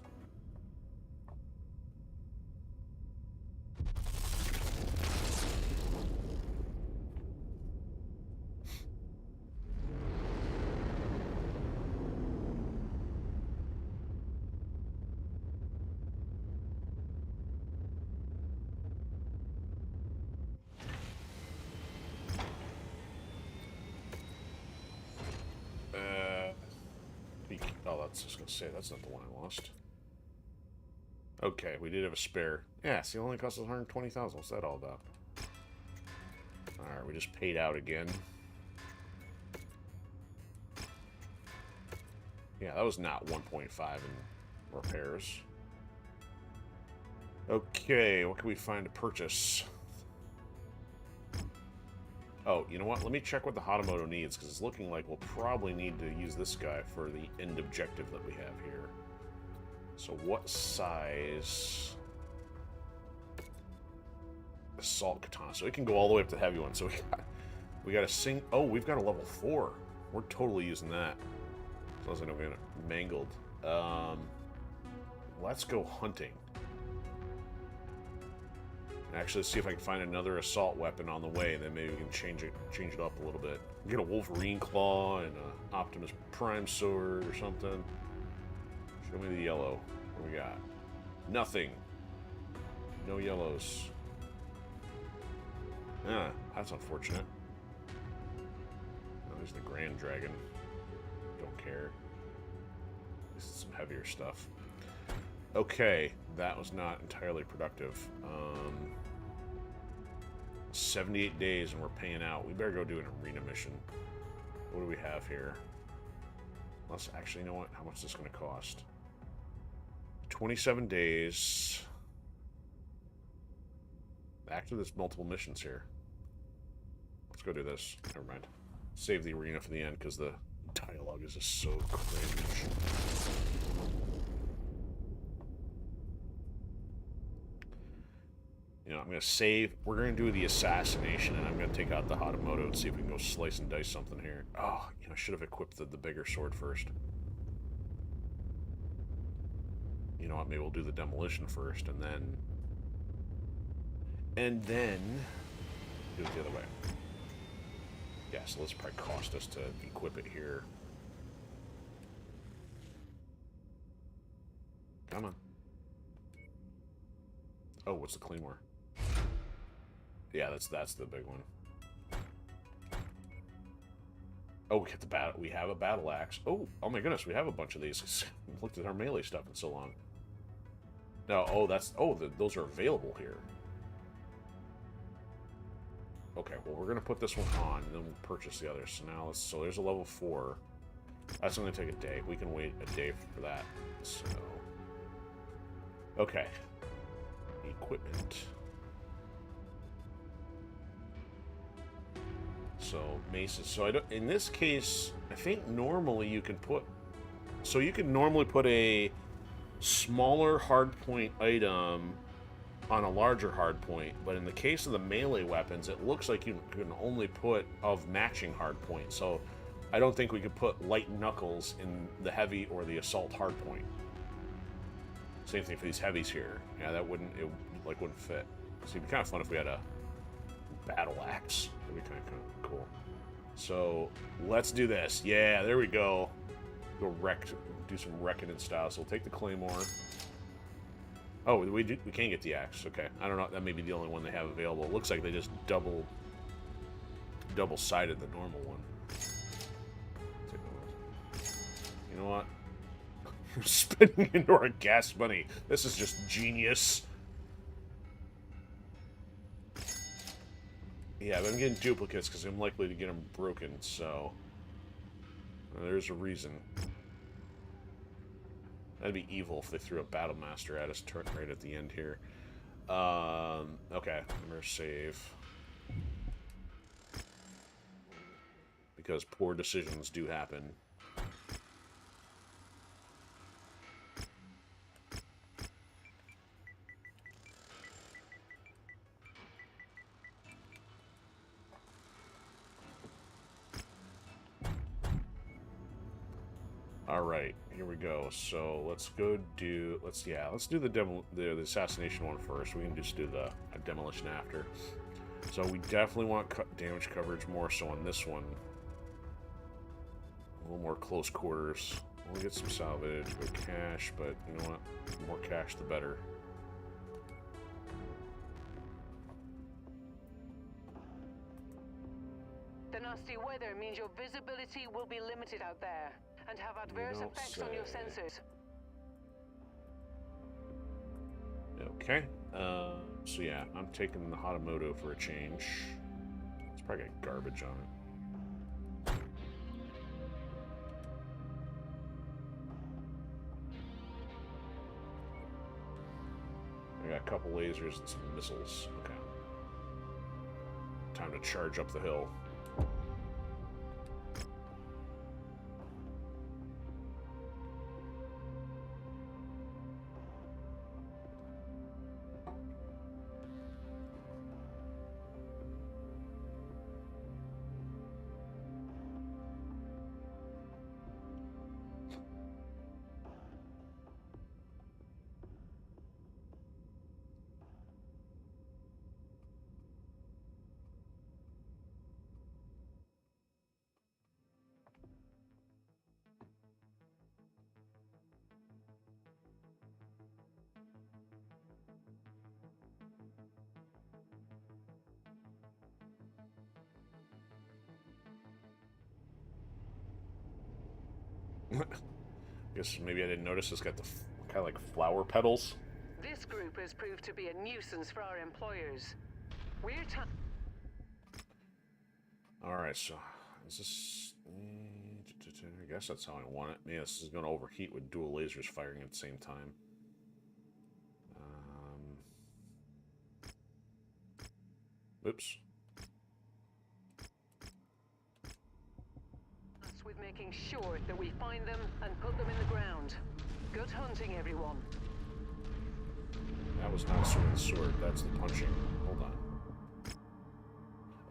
Oh, that's just gonna say that's not the one I lost. Okay, we did have a spare. Yeah, see, it only cost us 120,000. What's that all about? Alright, we just paid out again. Yeah, that was not 1.5 in repairs. Okay, what can we find to purchase? Oh, you know what? Let me check what the Hatamoto needs, because it's looking like we'll probably need to use this guy for the end objective that we have here. So what size? Assault katana. So it can go all the way up to the heavy one. So we got a oh, we've got a level 4. We're totally using that. As long as I don't get it mangled. Let's go hunting. Actually, see if I can find another assault weapon on the way, and then maybe we can change it up a little bit. Get a Wolverine Claw and an Optimus Prime sword or something. Show me the yellow. What do we got? Nothing. No yellows. Ah, that's unfortunate. Oh, there's the Grand Dragon. Don't care. This is some heavier stuff. Okay, that was not entirely productive. 78 days and we're paying out. We better go do an arena mission. What do we have here? Let's actually, you know what? How much is this going to cost? 27 days. Actually, there's multiple missions here. Let's go do this. Never mind. Save the arena for the end because the dialogue is just so cringe. You know, I'm going to save. We're going to do the assassination, and I'm going to take out the Hatamoto and see if we can go slice and dice something here. Oh, you know, I should have equipped the bigger sword first. You know what? Maybe we'll do the demolition first, and then do it the other way. Yeah, so this probably cost us to equip it here. Come on. Oh, what's the claymore? Yeah, that's the big one. Oh, we get the battle. We have a battle axe. Oh my goodness, we have a bunch of these. We've looked at our melee stuff in so long. No, those are available here. Okay, well we're gonna put this one on, and then we'll purchase the others. So now so there's a level 4. That's only gonna take a day. We can wait a day for that. So okay, equipment. So maces. So I don't. In this case, I think normally you can put. So you can normally put a smaller hardpoint item on a larger hardpoint, but in the case of the melee weapons, it looks like you can only put of matching hardpoint. So I don't think we could put light knuckles in the heavy or the assault hardpoint. Same thing for these heavies here. Yeah, that wouldn't fit. So it'd be kind of fun if we had a battle axe. That'd be kind of cool. So let's do this. Yeah, there we go. Go do some wrecking in style. So we'll take the claymore. Oh, we can't get the axe. Okay, I don't know. That may be the only one they have available. It looks like they just double-sided the normal one. You know what? Spending into our gas money. This is just genius. Yeah, but I'm getting duplicates because I'm likely to get them broken, so there's a reason. That'd be evil if they threw a Battle Master at us right at the end here. Okay, I'm gonna save. Because poor decisions do happen. Alright, here we go. So let's go do let's do the assassination one first. We can just do the demolition after. So we definitely want damage coverage more so on this one. A little more close quarters. We'll get some salvage, good cash, but you know what? The more cash the better. The nasty weather means your visibility will be limited out there and have adverse effects on your sensors. Okay. So yeah, I'm taking the Hatamoto for a change. It's probably got garbage on it. I got a couple lasers and some missiles. Okay. Time to charge up the hill. Guess maybe I didn't notice it's got the kind of like flower petals. This group has proved to be a nuisance for our employers. We're Alright, so is this... I guess that's how I want it. Yeah, this is going to overheat with dual lasers firing at the same time. Oops. with making sure that we find them and put them in the ground. Good hunting, everyone. That was not sword and sword. That's the punching. Hold on.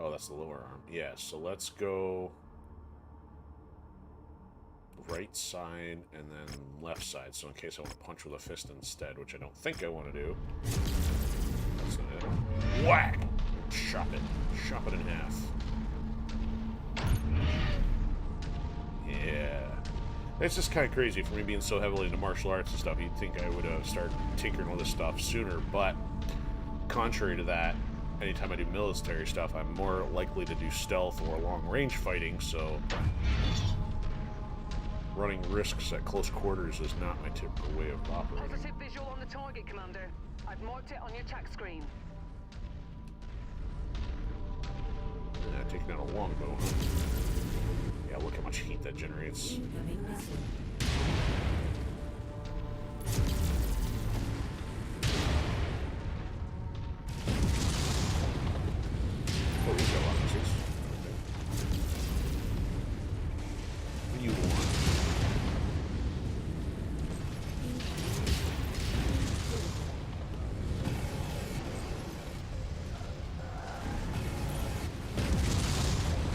Oh, that's the lower arm. Yeah, so let's go right side and then left side. So in case I want to punch with a fist instead, which I don't think I want to do. That's not it. Whack! Chop it. Chop it in half. Yeah. It's just kind of crazy for me being so heavily into martial arts and stuff. You'd think I would start tinkering with this stuff sooner, but contrary to that, anytime I do military stuff, I'm more likely to do stealth or long-range fighting, so running risks at close quarters is not my typical way of operating. Positive visual on the target, Commander. I've marked it on your tac screen. Yeah, taking out a longbow. Yeah, look how much heat that generates. Incoming missile. Oh, we've got a lot of missiles. What do you want?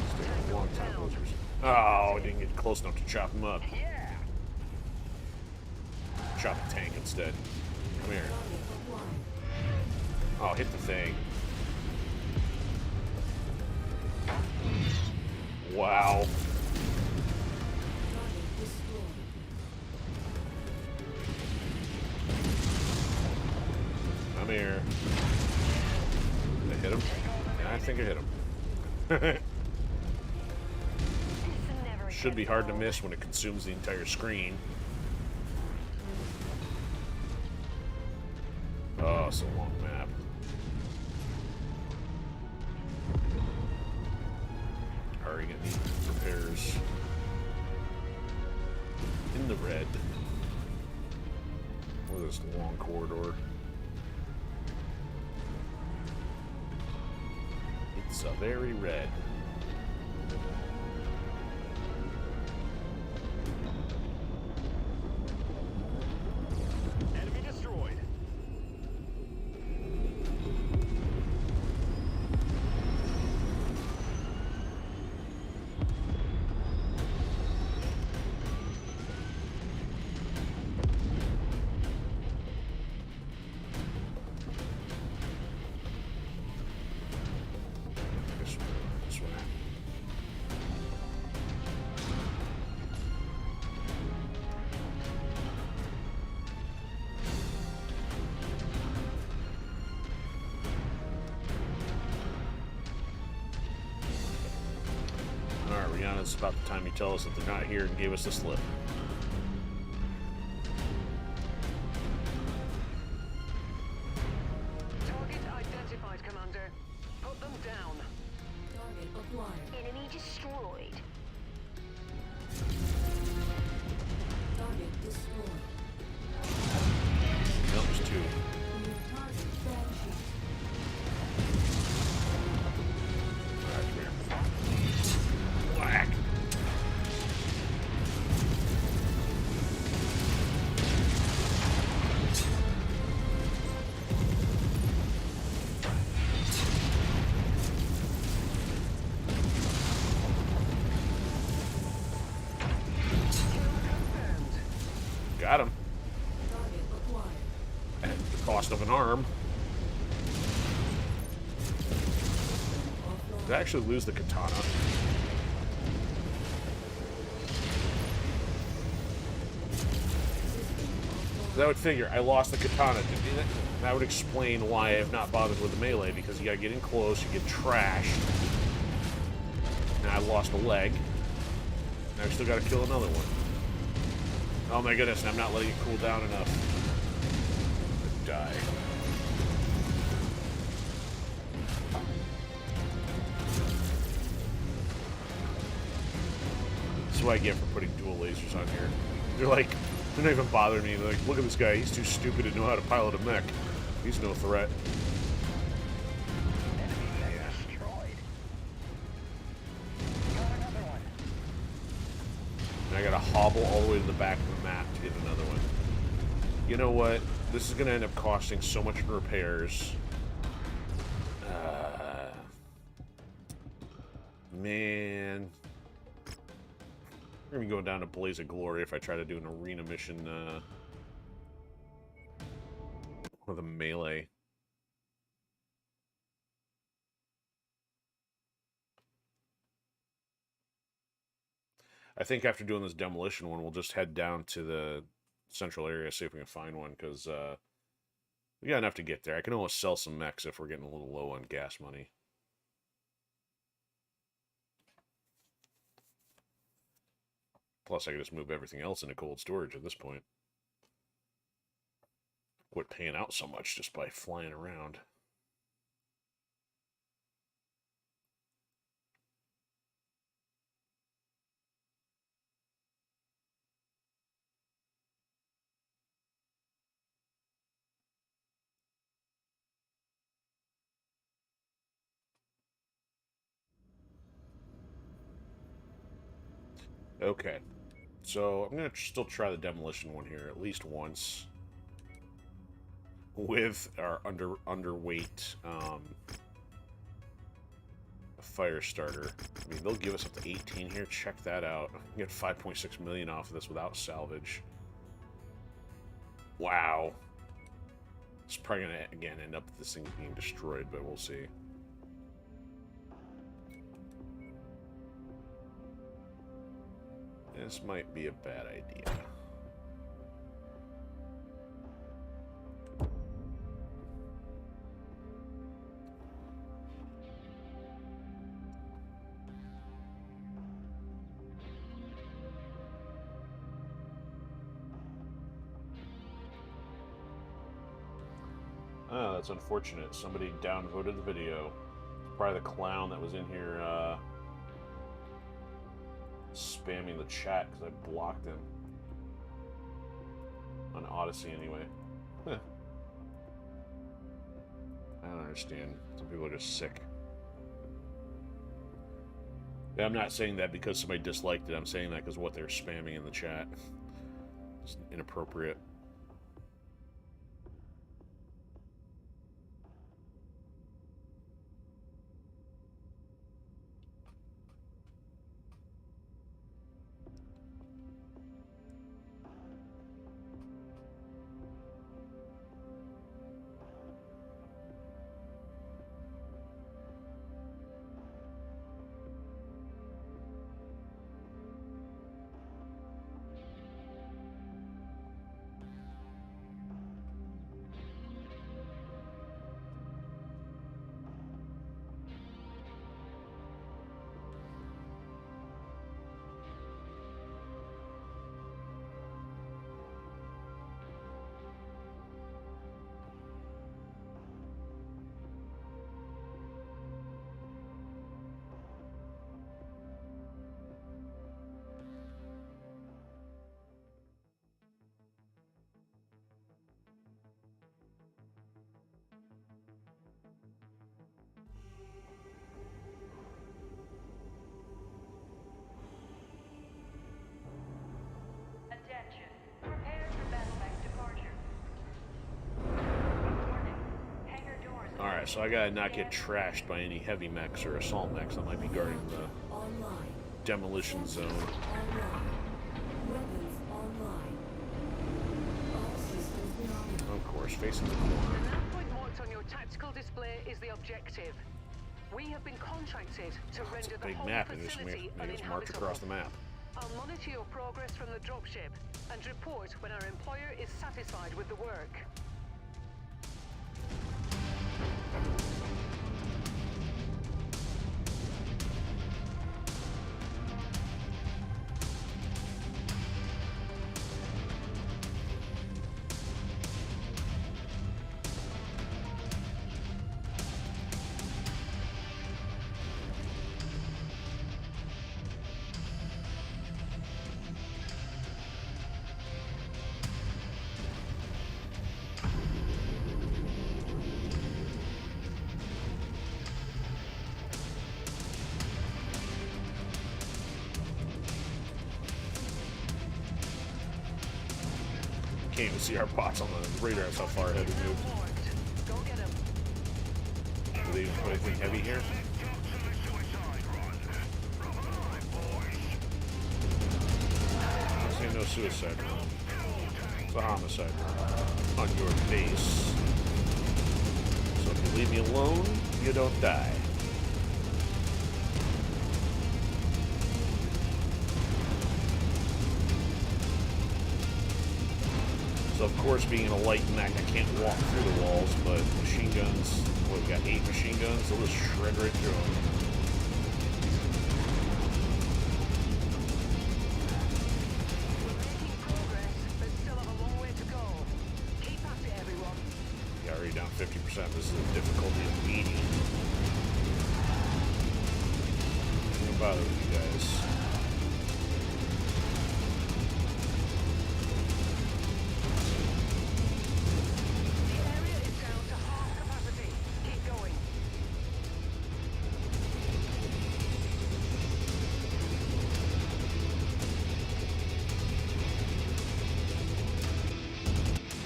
It's taking a long time, losers. Oh, I didn't get close enough to chop him up. Yeah! Chop the tank instead. Come here. Oh, hit the thing. Wow. I'm here. Did I hit him? Yeah, I think I hit him. Should be hard to miss when it consumes the entire screen. Oh, it's a long map. Already gonna need repairs. In the red. Or this long corridor. It's a very red. Enemy destroyed. This one. Alright, Rihanna, it's about the time you tell us that they're not here and gave us the slip. Target identified, Commander. Put them down. Target acquired. Enemy destroyed. Target destroyed. Nope, there's two. New target banshee. Alright, come here. Whack! Got him. Target acquired. At the cost of an arm. Did I actually lose the katana? That would figure. I lost the katana. That would explain why I have not bothered with the melee, because you gotta get in close, you get trashed. Now I lost a leg. Now I still gotta kill another one. Oh my goodness, and I'm not letting it cool down enough. die. That's what I get for putting dual lasers on here. They're like, they're not even bothering me. They're like, look at this guy. He's too stupid to know how to pilot a mech. He's no threat. And I gotta hobble all the way to the back of the map to get another one. You know what? This is gonna end up costing so much for repairs. Man. We're gonna be going down to Blaze of Glory if I try to do an arena mission with a melee. I think after doing this demolition one, we'll just head down to the central area, see if we can find one, because we got enough to get there. I can almost sell some mechs if we're getting a little low on gas money. Plus, I can just move everything else into cold storage at this point. Quit paying out so much just by flying around. Okay. So, I'm going to still try the demolition one here at least once. With our underweight fire starter. I mean, they'll give us up to 18 here. Check that out. We get 5.6 million off of this without salvage. Wow. It's probably going to, again, end up this thing being destroyed, but we'll see. This might be a bad idea. Oh, that's unfortunate. Somebody downvoted the video. It's probably the clown that was in here spamming the chat because I blocked him. On Odysee, anyway. Huh. I don't understand. Some people are just sick. Yeah, I'm not saying that because somebody disliked it. I'm saying that because of what they're spamming in the chat. It's inappropriate. Attention. Prepare for battle mech departure. Warning. Hangar doors Alright, so I gotta not get trashed by any heavy mechs or assault mechs that might be guarding the Online. demolition zone. Online. Weapons online. All systems nominal. Of course, facing the The corner. nav point marked on your tactical display is the objective. We have been contracted to It's render a the big whole map, and it's facility marked across the map. I'll monitor your progress from the dropship and report when our employer is satisfied with the work. can't even see our bots on the radar. That's how far ahead we moved. Go get him. Do they even put anything heavy here? This ain't no suicide room. It's a homicide room. On your base. So if you leave me alone, you don't die. So of course, being in a light mech, I can't walk through the walls, but machine guns, well, we've got 8 machine guns, they'll just shred right through them. We're making progress, but still have a long way to go. Keep at it, everyone. Yeah, already down 50%. This is a difficulty of medium. Don't bother with you guys. The area is down to half capacity. Keep going.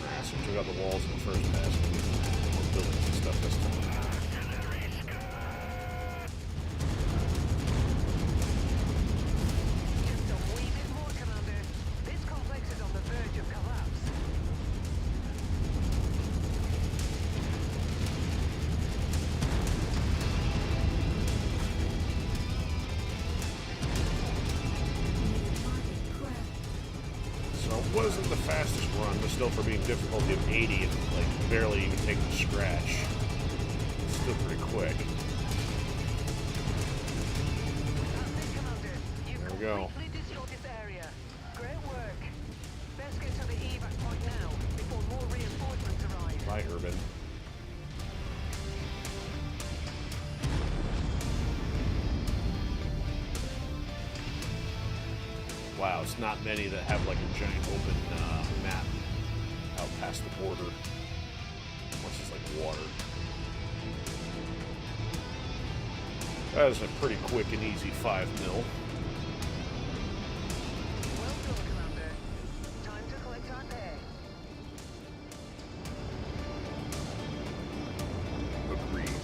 Alright, so we took out the walls in the first pass. More buildings and stuff this time. Just a wee bit more, Commander. This complex is on the verge of collapse. So it wasn't the fastest run, but still for being difficulty of 80 and like barely even taking a scratch. It's still pretty quick. That's it, Commander. You've There we go. completely destroyed this area. Great work. Best get to the evac point now, before more reinforcements arrive. Bye, Urban. Wow, it's not many that have like a giant open map out past the border. Unless it's like water. That is a pretty quick and easy 5 mil. Well done, Commander. Time to collect our pay. Agreed.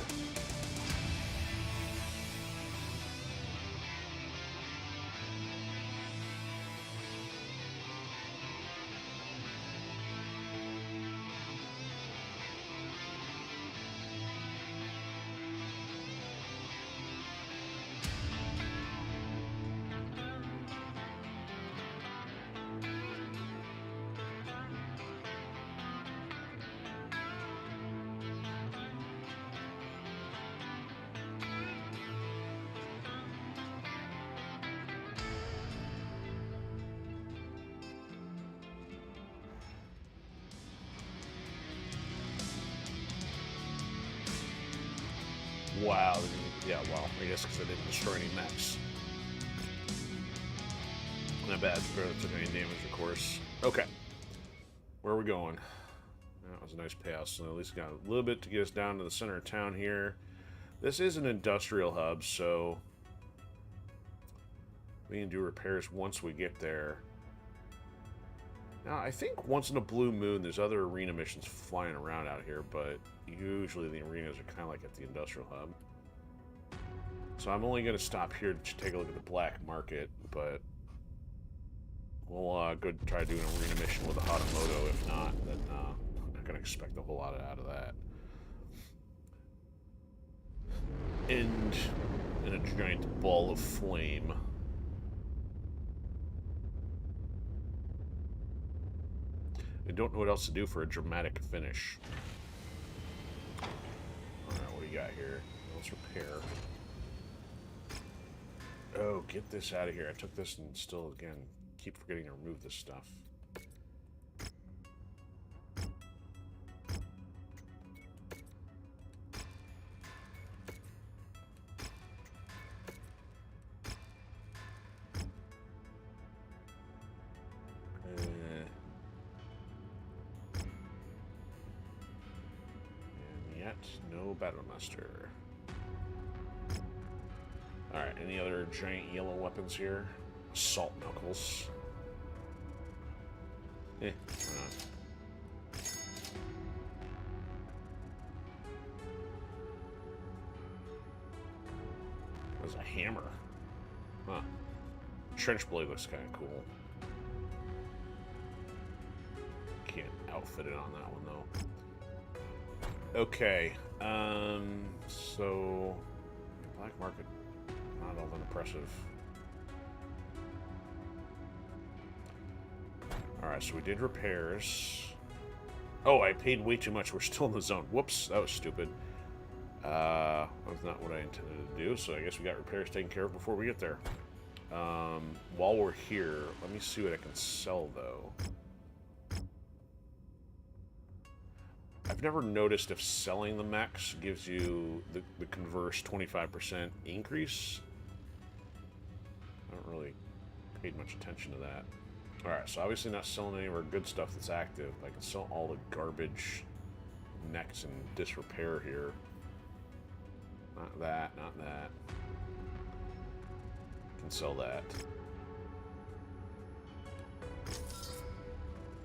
Wow. Yeah, well, I guess because I didn't destroy any mechs. Not bad. Barely took any damage, of course. Okay. Where are we going? That was a nice payout. So at least got a little bit to get us down to the center of town here. This is an industrial hub, so we can do repairs once we get there. Now, I think once in a blue moon, there's other arena missions flying around out here, but usually the arenas are kind of like at the industrial hub. So I'm only going to stop here to take a look at the black market, but we'll go try to do an arena mission with a Hatamoto. If not, then I'm not going to expect a whole lot out of that. And in a giant ball of flame. I don't know what else to do for a dramatic finish. Alright, what do you got here? Let's repair. Oh, get this out of here. I took this and still, again, keep forgetting to remove this stuff. No battle muster. Alright, any other giant yellow weapons here? Assault knuckles. Why not? There's a hammer. Huh. Trench blade looks kind of cool. Can't outfit it on that one though. Okay. So black market, not all that impressive. All right, so we did repairs. Oh, I paid way too much. We're still in the zone. Whoops, that was stupid. That was not what I intended to do, so I guess we got repairs taken care of before we get there. While we're here, let me see what I can sell, though. I've never noticed if selling the mechs gives you the converse 25% increase. I haven't really paid much attention to that. Alright, so obviously not selling any of our good stuff that's active. I can sell all the garbage mechs in disrepair here. Not that, not that. Can sell that.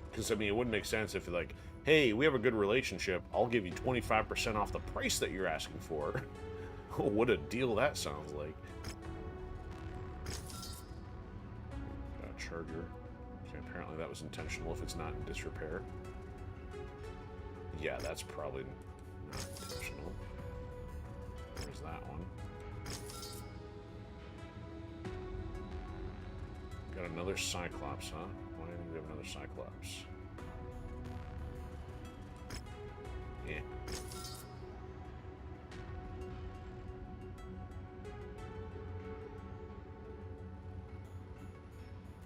Because, I mean, it wouldn't make sense if you're like, hey, we have a good relationship. I'll give you 25% off the price that you're asking for. What a deal that sounds like. Got a charger. Okay, apparently that was intentional if it's not in disrepair. Yeah, that's probably not intentional. There's that one. Got another Cyclops, huh? Why didn't we have another Cyclops? Yeah.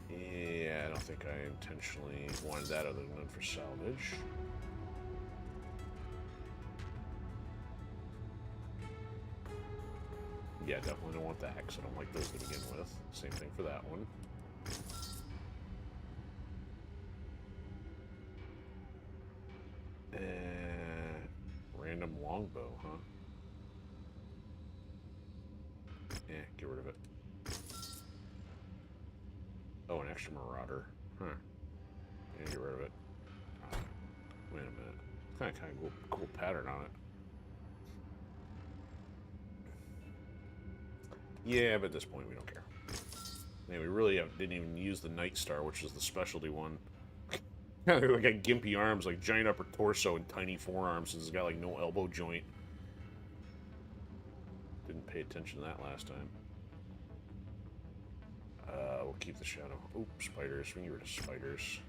Yeah, I don't think I intentionally wanted that other than for salvage. Yeah, definitely don't want that, because I don't like those to begin with. Same thing for that one. Random longbow, huh? Eh, get rid of it. Oh, an extra marauder. Huh. Yeah, get rid of it. Wait a minute. Kind of cool pattern on it. Yeah, but at this point we don't care. Man, we really didn't even use the Night Star, which is the specialty one. Like a gimpy arms, like giant upper torso and tiny forearms, and it's got like no elbow joint. Didn't pay attention to that last time. We'll keep the shadow. Oop, spiders. We can get rid of spiders.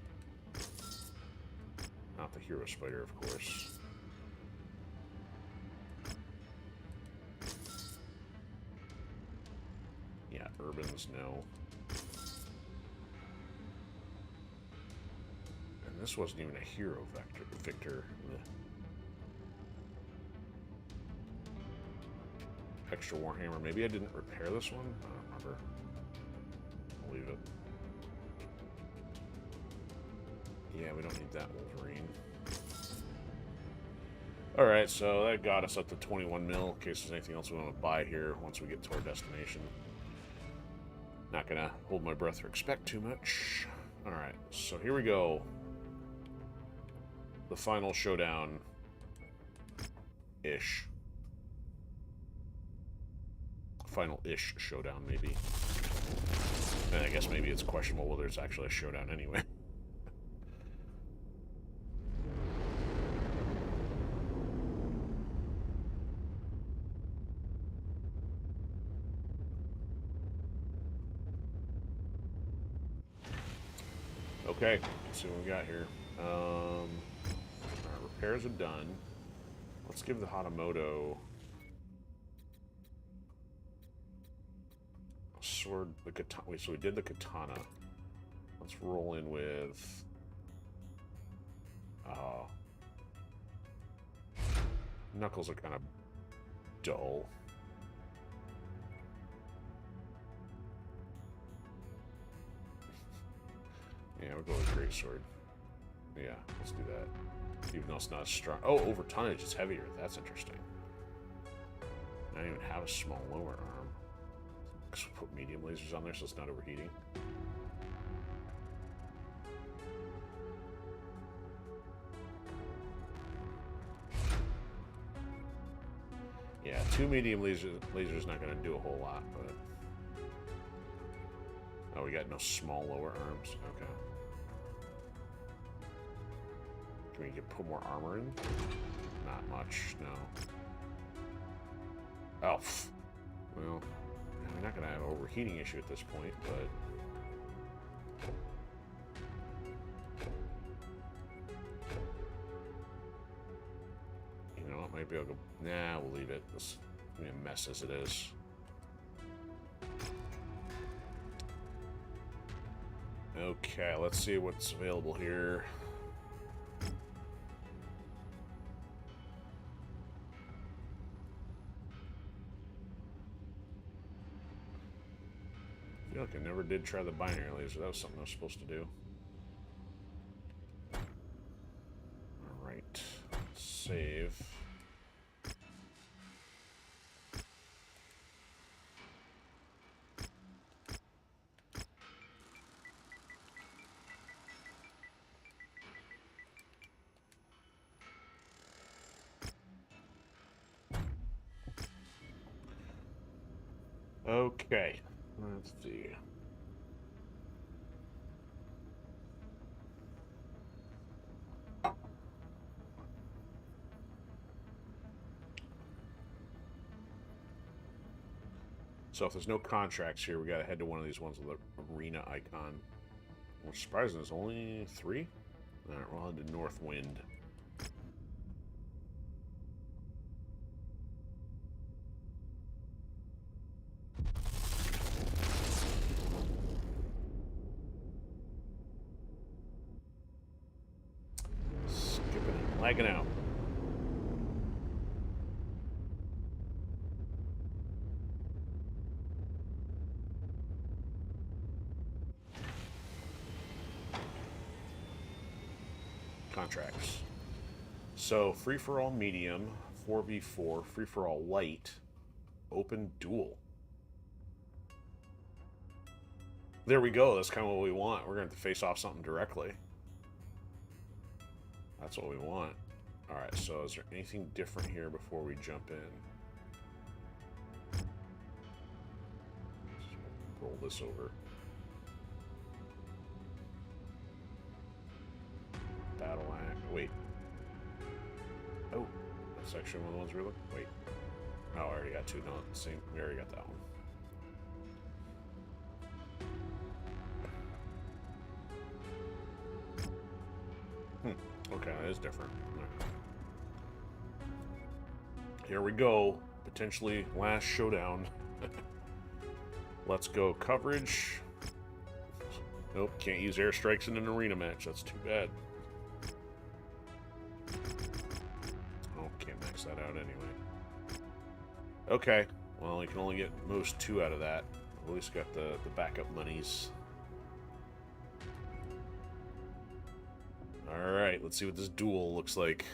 Not the hero spider, of course. Yeah, urbans, no. And this wasn't even a hero Victor. Extra Warhammer. Maybe I didn't repair this one? I don't remember. I'll leave it. Yeah, we don't need that Wolverine. Alright, so that got us up to 21 mil, in case there's anything else we want to buy here once we get to our destination. Not gonna hold my breath or expect too much. Alright, so here we go. The final showdown. Ish. Final-ish showdown, maybe. And I guess maybe it's questionable whether it's actually a showdown anyway. Okay, let's see what we got here. Our repairs are done. Let's give the Hatamoto sword, the katana. Wait, so we did the katana. Let's roll in with. Knuckles are kind of dull. Yeah, we'll go with greatsword. Yeah, let's do that. Even though it's not as strong. Oh, over tonnage, it's heavier. That's interesting. I don't even have a small lower arm. Because we put medium lasers on there so it's not overheating. Yeah, 2 medium lasers not going to do a whole lot, but... Oh, we got no small lower arms. Okay. Can we put more armor in? Not much, no. Oh, well, we're not going to have an overheating issue at this point, but... You know, it might be able to go... Nah, we'll leave it. It's going to be a mess as it is. Okay, let's see what's available here. I feel like I never did try the binary laser. That was something I was supposed to do. Alright. Save. Okay. Let's see. So if there's no contracts here, we gotta head to one of these ones with the arena icon. Which surprising, there's only 3? Alright, we'll head to Northwind. Skipping and lagging out. Contracts. So, free-for-all medium, 4v4, free-for-all light, open duel. There we go. That's kind of what we want. We're going to have to face off something directly. That's what we want. Alright, so is there anything different here before we jump in? Let's roll this over. Battle act. Wait. Oh, that's actually one of the ones we're looking. Wait. Oh, I already got 2. No, same. We already got that one. Okay, that is different. Right. Here we go. Potentially last showdown. Let's go. Coverage. Nope, can't use airstrikes in an arena match. That's too bad. Can't max that out anyway. Okay, well, you can only get most 2 out of that. At least got the backup monies. Alright, let's see what this duel looks like.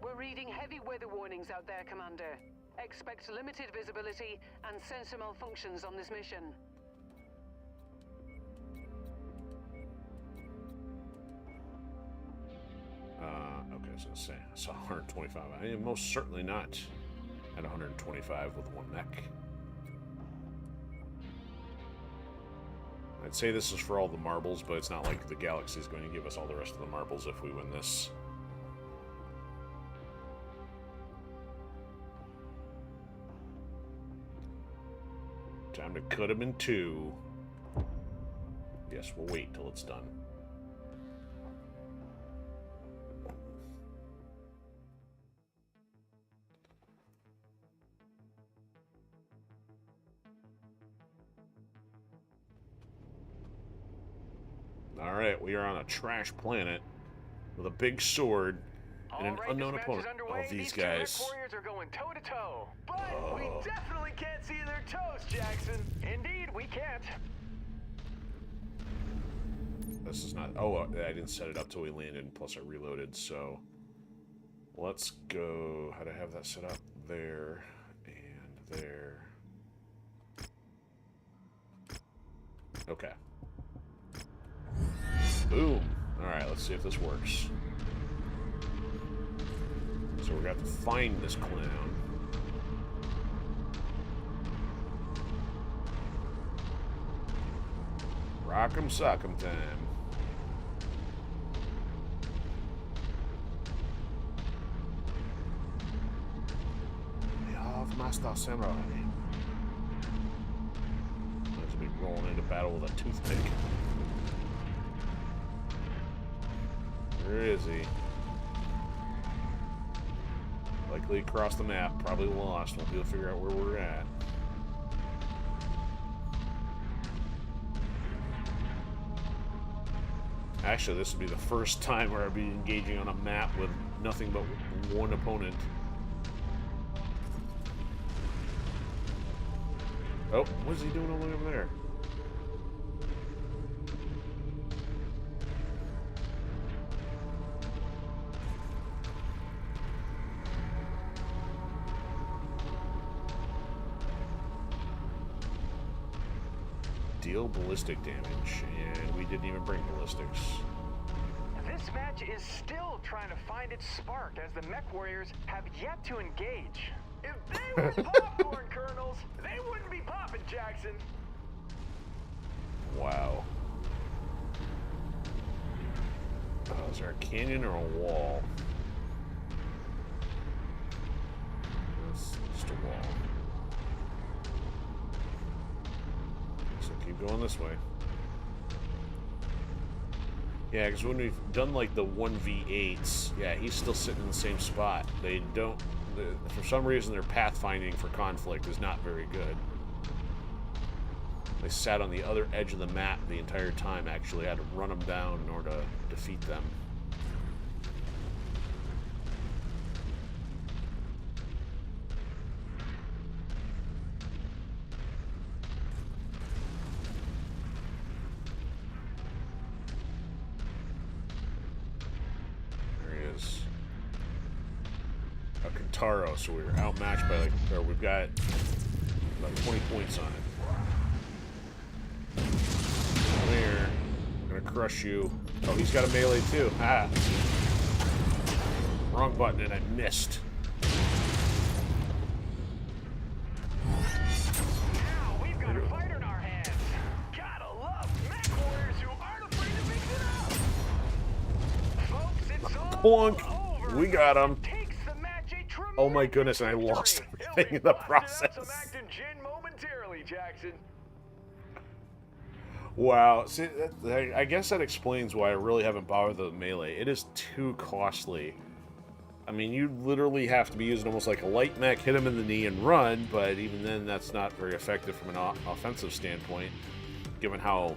We're reading heavy weather warnings out there, Commander. Expect limited visibility and sensor malfunctions on this mission. Okay, so let's say I saw 125. I am most certainly not at 125 with 1 mech. I'd say this is for all the marbles, but it's not like the galaxy is going to give us all the rest of the marbles if we win this. Time to cut them in 2. Yes, we'll wait till it's done. Alright, we are on a trash planet with a big sword and an unknown opponent. Oh, these guys. MechWarriors are going toe to toe, but we definitely can't see their toes, Jackson. Indeed, we can't. This is not... Oh, I didn't set it up till we landed, and plus I reloaded, so... Let's go... How to have that set up? There, and there. Okay. Boom. Alright, let's see if this works. So we're going to have to find this clown. Rock'em sock'em time. The Master Samurai. Let's be rolling into battle with a toothpick. Where is he? Likely across the map, probably lost. Won't be able to figure out where we're at. Actually, this would be the first time where I'd be engaging on a map with nothing but one opponent. Oh, what's he doing all the way over there? Deal ballistic damage, and we didn't even bring ballistics. This match is still trying to find its spark as the MechWarriors have yet to engage. If they were popcorn kernels, they wouldn't be popping, Jackson. Wow. Is there a canyon or a wall? That's just a wall. So keep going this way. Yeah, because when we've done like the 1v8s, yeah, he's still sitting in the same spot. They don't... For some reason, their pathfinding for conflict is not very good. They sat on the other edge of the map the entire time. Actually, had to run them down in order to defeat them. Taro, so we were outmatched by like, or we've got about 20 points on it. We're gonna crush you. Oh, he's got a melee too. Ah. Wrong button and I missed. Now we've got a fighter in our hands. Gotta love MechWarriors who aren't afraid to mix it up. Folks, it's all Plunk. over. We got him. Oh my goodness, and I lost everything in the process. Wow. See, I guess that explains why I really haven't bothered the melee. It is too costly. I mean, you literally have to be using almost like a light mech, hit him in the knee and run, but even then that's not very effective from an offensive standpoint, given how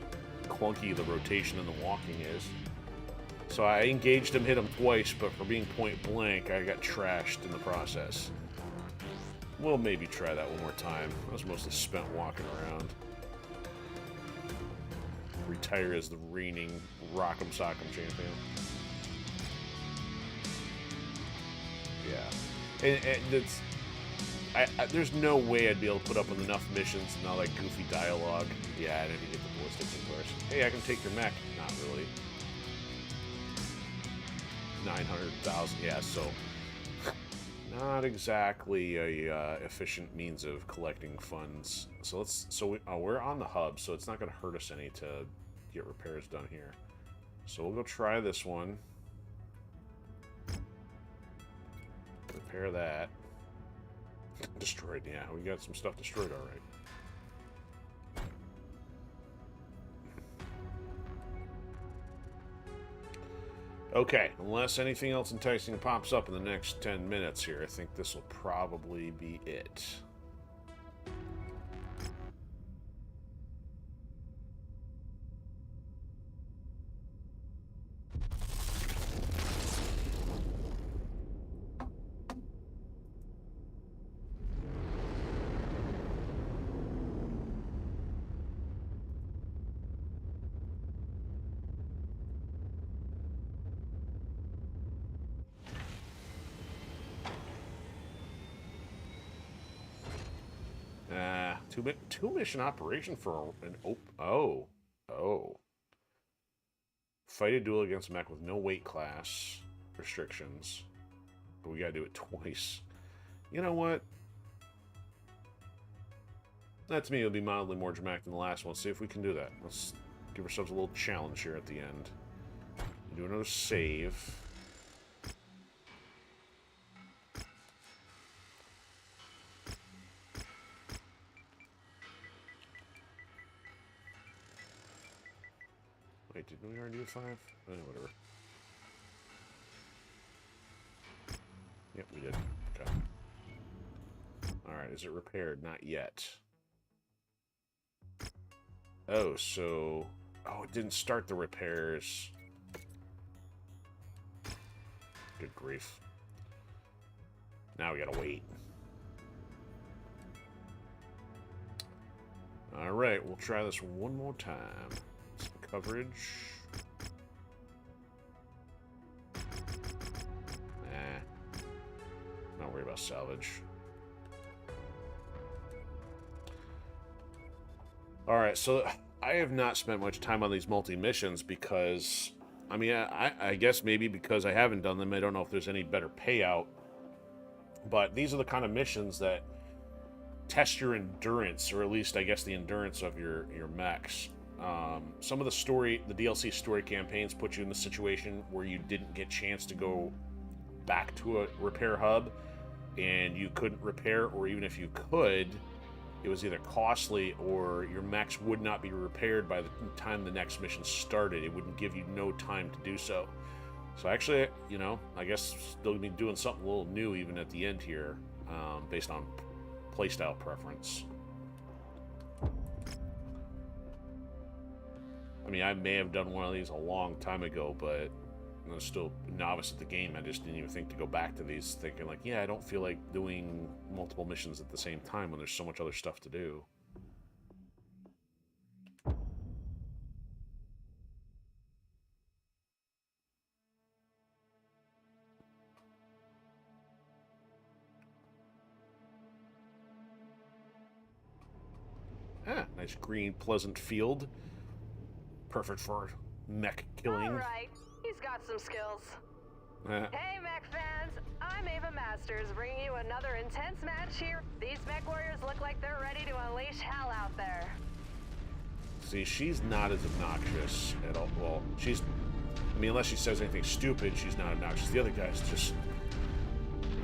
clunky the rotation and the walking is. So I engaged him, hit him twice, but for being point blank, I got trashed in the process. We'll maybe try that one more time. I was mostly spent walking around. Retire as the reigning Rock'em Sock'em champion. Yeah. And it's... there's no way I'd be able to put up with enough missions and all that goofy dialogue. Yeah, I need to get the ballistics in course. Hey, I can take your mech. Not really. 900,000, yeah, so not exactly a efficient means of collecting funds. So we're on the hub, so it's not going to hurt us any to get repairs done here. So we'll go try this one. Repair that. Destroyed, yeah, we got some stuff destroyed alright. Okay, unless anything else enticing pops up in the next 10 minutes here, I think this will probably be it. Two mission operation for an oh. Fight a duel against a mech with no weight class restrictions. But we gotta do it twice. You know what? That to me would be mildly more dramatic than the last one. See if we can do that. give ourselves a little challenge here at the end. Do another save. Wait, didn't we already do 5? Whatever. Yep, we did. Okay. Alright, is it repaired? Not yet. Oh, so... Oh, it didn't start the repairs. Good grief. Now we gotta wait. Alright, we'll try this one more time. Some coverage. Nah. Not worry about salvage. Alright, so I have not spent much time on these multi-missions because... I mean, I guess maybe because I haven't done them, I don't know if there's any better payout. But these are the kind of missions that test your endurance, or at least, I guess, the endurance of your mechs. Some of the DLC story campaigns put you in the situation where you didn't get a chance to go back to a repair hub, and you couldn't repair, or even if you could, it was either costly or your mechs would not be repaired by the time the next mission started. It wouldn't give you no time to do so. So actually, you know, I guess still be doing something a little new even at the end here, based on playstyle preference. I mean, I may have done one of these a long time ago, but I was still a novice at the game. I just didn't even think to go back to these, thinking like, yeah, I don't feel like doing multiple missions at the same time when there's so much other stuff to do. Ah, nice green, pleasant field. Perfect for mech killing. All right, he's got some skills. Hey, mech fans! I'm Ava Masters, bringing you another intense match here. These mech warriors look like they're ready to unleash hell out there. See, she's not as obnoxious at all. Well, she's... I mean, unless she says anything stupid, she's not obnoxious. The other guy's just...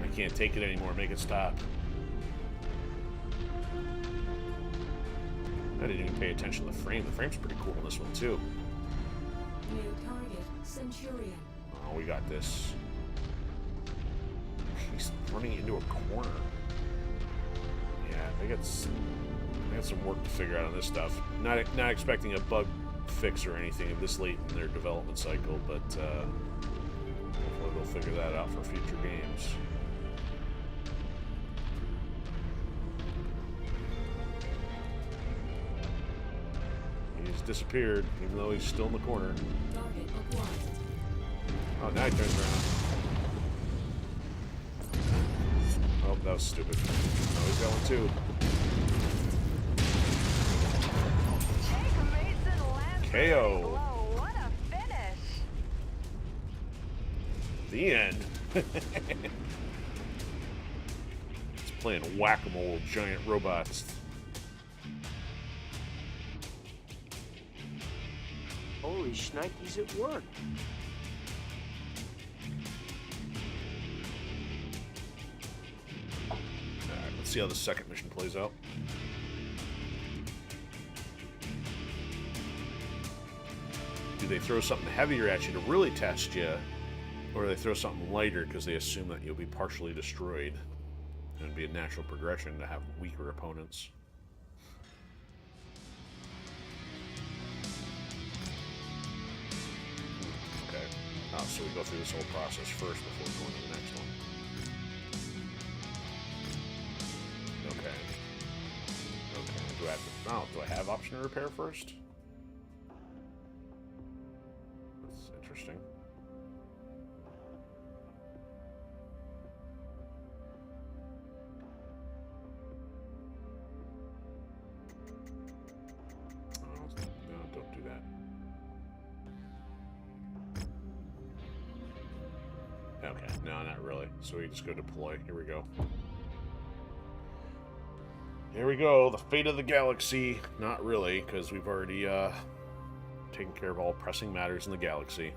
I can't take it anymore. Make it stop. I didn't even pay attention to the frame. The frame's pretty cool in this one, too. New target, Centurion. Oh, we got this. He's running into a corner. Yeah, they got some work to figure out on this stuff. Not expecting a bug fix or anything this late in their development cycle, but hopefully they'll figure that out for future games. He's disappeared, even though he's still in the corner. Target acquired. Oh, now he turns around. Oh, that was stupid. Oh, he's got one too. KO. Whoa, what a finish! The end. It's playing whack-a-mole with giant robots. Holy shnikes, it worked. Alright, let's see how the second mission plays out. Do they throw something heavier at you to really test you, or do they throw something lighter because they assume that you'll be partially destroyed? And it'd be a natural progression to have weaker opponents. Okay. Oh, so we go through this whole process first before going to the next one. Okay. Okay. Do I have to... Oh, do I have option to repair first? That's interesting. Oh, no, don't do that. Okay, no, not really. So we just go deploy. Here we go. Here we go. The fate of the galaxy. Not really, because we've already taking care of all pressing matters in the galaxy,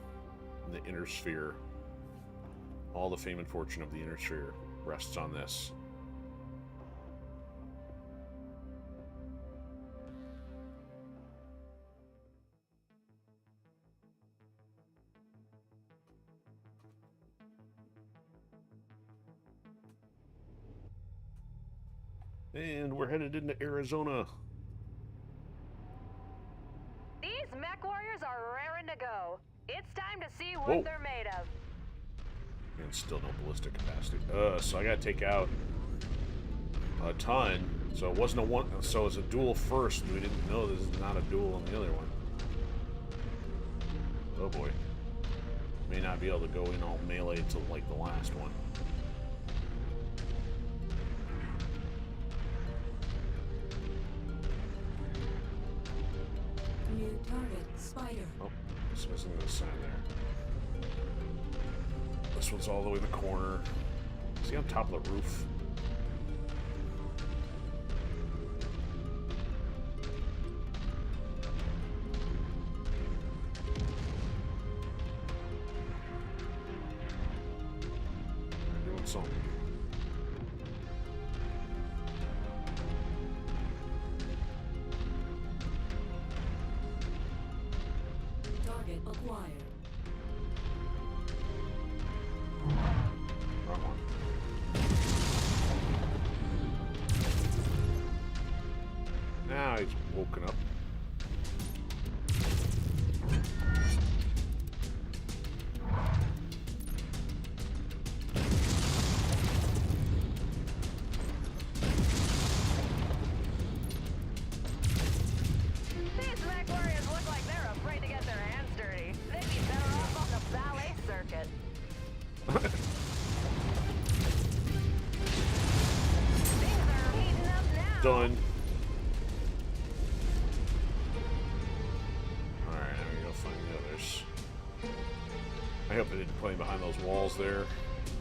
in the inner sphere. All the fame and fortune of the inner sphere rests on this. And we're headed into Arizona. These MechWarriors are raring to go. It's time to see what Whoa. they're made of. And still no ballistic capacity. So I gotta take out a ton. So it wasn't a one. So it's a duel first. We didn't know this is not a duel on the other one. Oh boy. May not be able to go in all melee to like the last one. New target, Spider. Oh, this wasn't the sign there. This one's all the way in the corner. Is he on top of the roof? They're doing something. Target acquired. Wrong one. Now he's woken up. These MechWarriors look like they're afraid to get their hands dirty. They'd be better off on the ballet circuit. Things are heating up now. Done. Alright, now we go find the others. I hope they didn't play behind those walls there.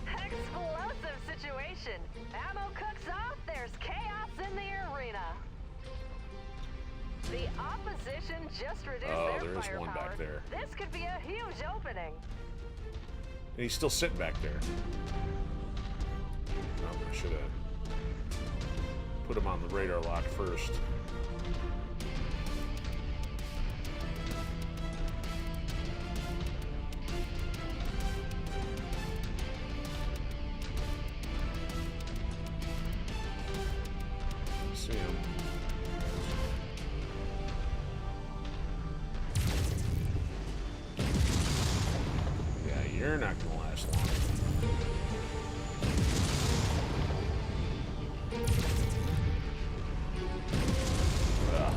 Explosive situation. Ammo cooks off, there's chaos in the arena. The opposition just reduced Oh, their there is one firepower. back there. This could be a huge opening. And he's still sitting back there. Oh, I should have put him on the radar lock first. See him. Yeah, you're not gonna last long. Ugh,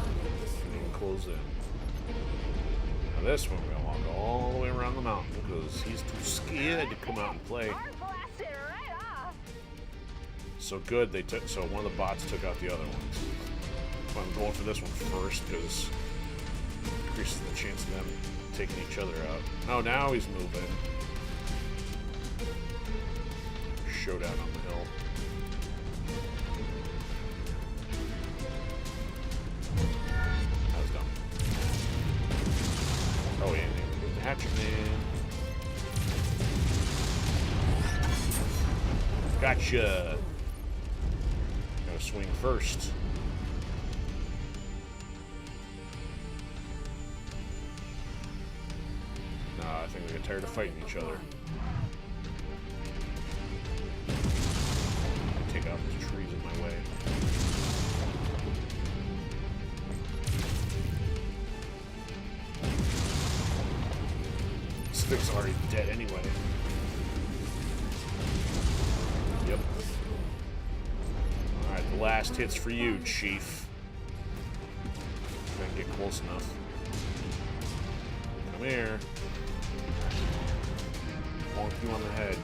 didn't even close in. Now this one we're gonna walk all the way around the mountain because he's too scared to come out and play. Hard blasted right off. So good they took. So one of the bots took out the other ones. So I'm going for this one first because it increases the chance of them taking each other out. Oh, now he's moving. Showdown on the hill. That was dumb. Oh yeah, the hatchet man. Gotcha. Gotta swing first. Nah, I think we got tired of fighting each other. Take out these trees in my way. This thing's already dead anyway. Yep. Alright, the last hit's for you, Chief. If I can get close enough. Come here. Bonk you on the head.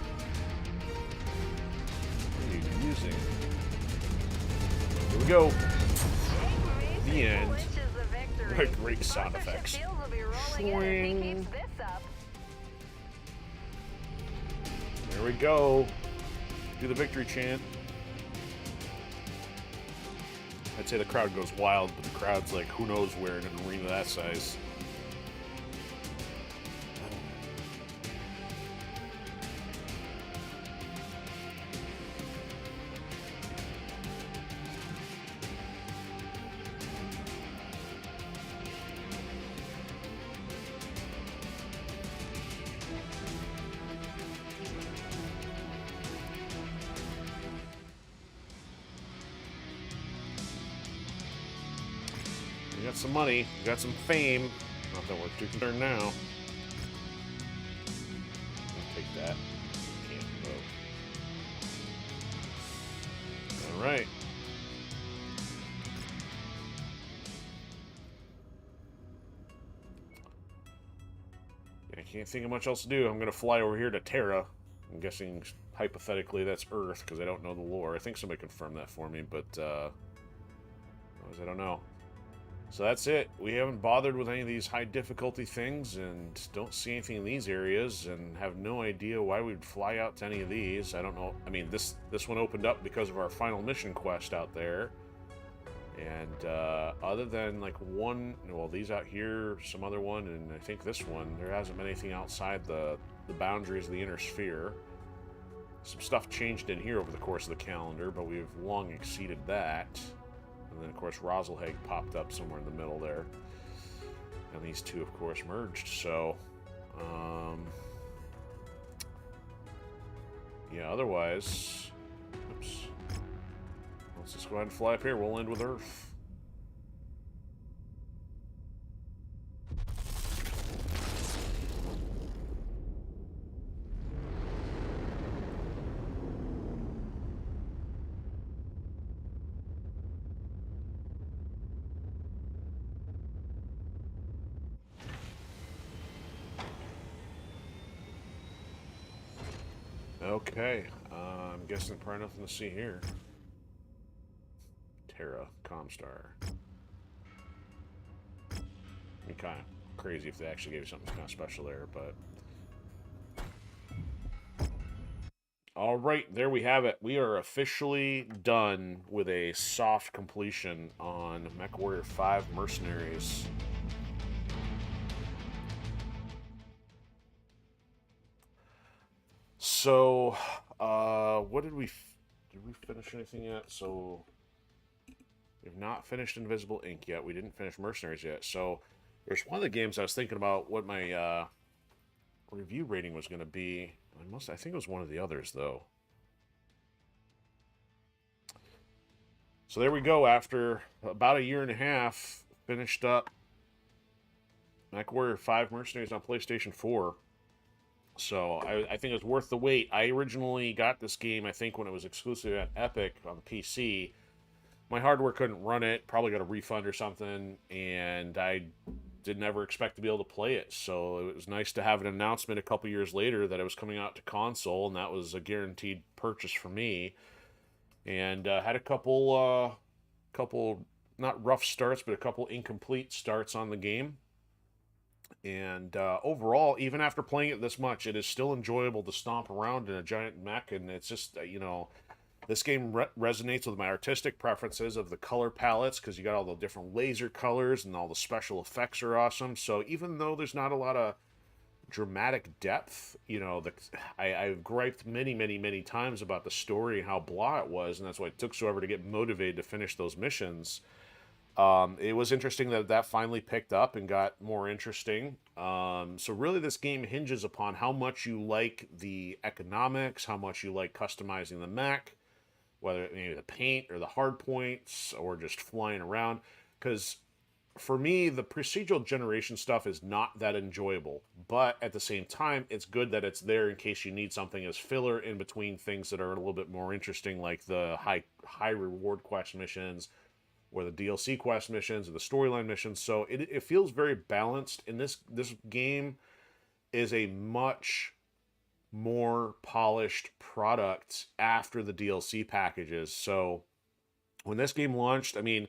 What are you using? Here we go. The end. What great sound effects. Swing. There we go. Do the victory chant. I'd say the crowd goes wild, but the crowd's like who knows where in an arena that size. We got some money. We got some fame. Not that we're too concerned now. I'll take that. Can't vote. All right. I can't think of much else to do. I'm going to fly over here to Terra. I'm guessing, hypothetically, that's Earth, because I don't know the lore. I think somebody confirmed that for me, but, I don't know. So that's it. We haven't bothered with any of these high difficulty things, and don't see anything in these areas, and have no idea why we'd fly out to any of these. I don't know. I mean, this one opened up because of our final mission quest out there. And other than like one, well, these out here, some other one, and I think this one, there hasn't been anything outside the boundaries of the inner sphere. Some stuff changed in here over the course of the calendar, but we've long exceeded that. And then, of course, Rosalheg popped up somewhere in the middle there. And these two, of course, merged. So, yeah, otherwise, oops. Let's just go ahead and fly up here. We'll end with Earth. Okay, I'm guessing probably nothing to see here. Terra, Comstar. Be kind of crazy if they actually gave you something kind of special there, but... Alright, there we have it. We are officially done with a soft completion on MechWarrior 5 Mercenaries. So, what did we finish anything yet? So, we've not finished Invisible Ink yet. We didn't finish Mercenaries yet. So, there's one of the games I was thinking about what my review rating was going to be. I think it was one of the others, though. So there we go. After about a year and a half, finished up MechWarrior 5 Mercenaries on PlayStation 4. So I think it's worth the wait. I originally got this game, I think, when it was exclusive at Epic on PC. My hardware couldn't run it, probably got a refund or something, and I didn't ever expect to be able to play it. So it was nice to have an announcement a couple years later that it was coming out to console, and that was a guaranteed purchase for me. And had a couple, not rough starts, but a couple incomplete starts on the game. And overall, even after playing it this much, it is still enjoyable to stomp around in a giant mech, and it's just, this game resonates with my artistic preferences of the color palettes, because you got all the different laser colors, and all the special effects are awesome. So even though there's not a lot of dramatic depth, I've griped many times about the story and how blah it was, and that's why it took so ever to get motivated to finish those missions. It was interesting that finally picked up and got more interesting. So really this game hinges upon how much you like the economics, how much you like customizing the mech, whether it may be the paint or the hard points or just flying around. Because for me, the procedural generation stuff is not that enjoyable. But at the same time, it's good that it's there in case you need something as filler in between things that are a little bit more interesting, like the high reward quest missions, or the DLC quest missions, or the storyline missions. So it feels very balanced. And this game is a much more polished product after the DLC packages. So when this game launched, I mean,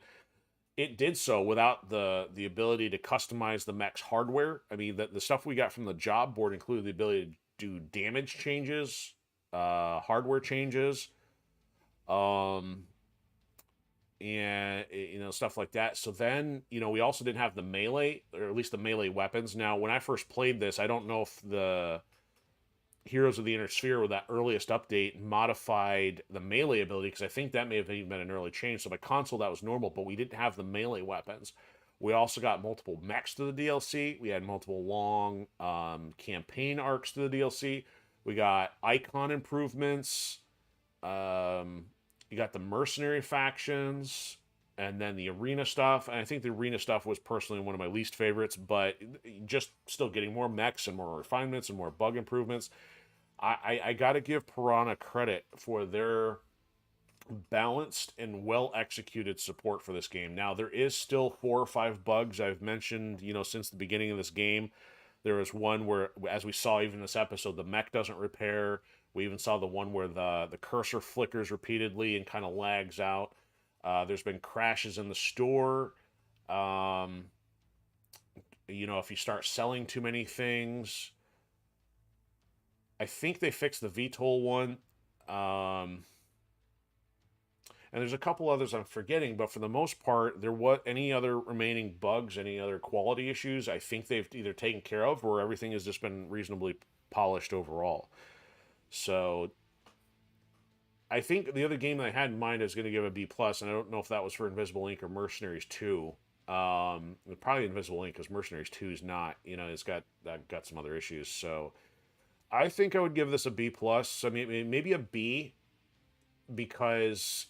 it did so without the ability to customize the mech's hardware. I mean, the stuff we got from the job board included the ability to do damage changes, hardware changes, and stuff like that. So then we also didn't have the melee, or at least the melee weapons. Now when I first played this, I don't know if the Heroes of the Inner Sphere with that earliest update modified the melee ability, because I think that may have even been an early change. So by console that was normal, but we didn't have the melee weapons. We also got multiple mechs to the DLC. We had multiple long campaign arcs to the DLC. We got icon improvements. You got the mercenary factions, and then the arena stuff. And I think the arena stuff was personally one of my least favorites, but just still getting more mechs and more refinements and more bug improvements. I got to give Piranha credit for their balanced and well executed support for this game. Now, there is still 4 or 5 bugs I've mentioned, since the beginning of this game. There was one where, as we saw even this episode, the mech doesn't repair. We even saw the one where the cursor flickers repeatedly and kind of lags out. There's been crashes in the store. If you start selling too many things. I think they fixed the VTOL one. And there's a couple others I'm forgetting, but for the most part, there was any other remaining bugs, any other quality issues, I think they've either taken care of or everything has just been reasonably polished overall. So I think the other game that I had in mind is going to give a B+, and I don't know if that was for Invisible Ink or Mercenaries 2. Probably Invisible Ink, because Mercenaries 2 is not, it's got some other issues. So I think I would give this a B+. I mean, maybe a B, because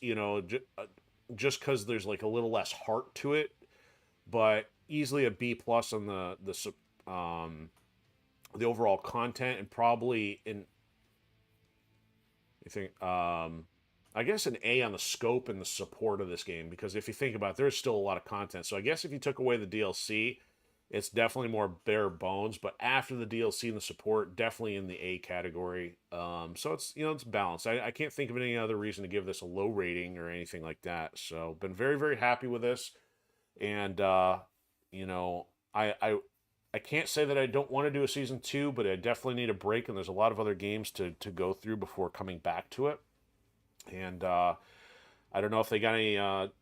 just because there's like a little less heart to it, but easily a B+ on the overall content, and probably I guess an A on the scope and the support of this game, because if you think about it, there's still a lot of content. So I guess if you took away the DLC, it's definitely more bare bones, but after the DLC and the support, definitely in the A category. So it's, it's balanced. I can't think of any other reason to give this a low rating or anything like that. So been very, very happy with this. And, I can't say that I don't want to do a season 2, but I definitely need a break. And there's a lot of other games to go through before coming back to it. And, I don't know if they got any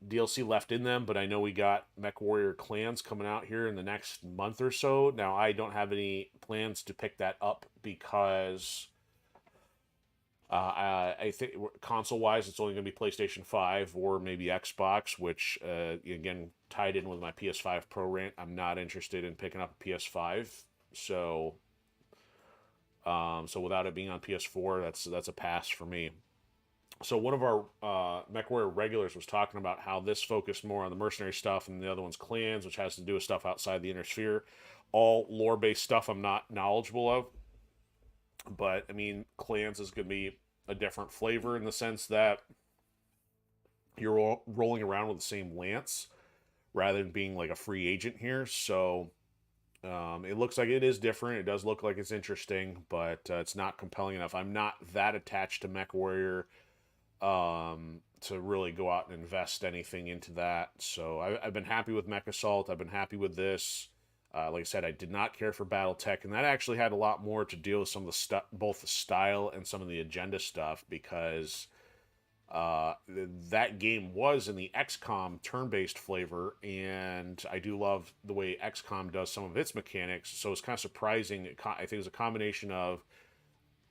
DLC left in them, but I know we got MechWarrior Clans coming out here in the next month or so. Now, I don't have any plans to pick that up because I think console-wise, it's only going to be PlayStation 5 or maybe Xbox, which, again, tied in with my PS5 Pro rant. I'm not interested in picking up a PS5. So without it being on PS4, that's a pass for me. So one of our MechWarrior regulars was talking about how this focused more on the mercenary stuff, and the other one's Clans, which has to do with stuff outside the Inner Sphere. All lore-based stuff I'm not knowledgeable of. But, I mean, Clans is going to be a different flavor in the sense that you're rolling around with the same lance rather than being like a free agent here. So it looks like it is different. It does look like it's interesting, but it's not compelling enough. I'm not that attached to MechWarrior to really go out and invest anything into that. So I've been happy with Mech Assault. I've been happy with this. Like I said, I did not care for BattleTech, and that actually had a lot more to deal with some of the stuff, both the style and some of the agenda stuff, because that game was in the XCOM turn-based flavor, and I do love the way XCOM does some of its mechanics, so it's kind of surprising. I think it was a combination of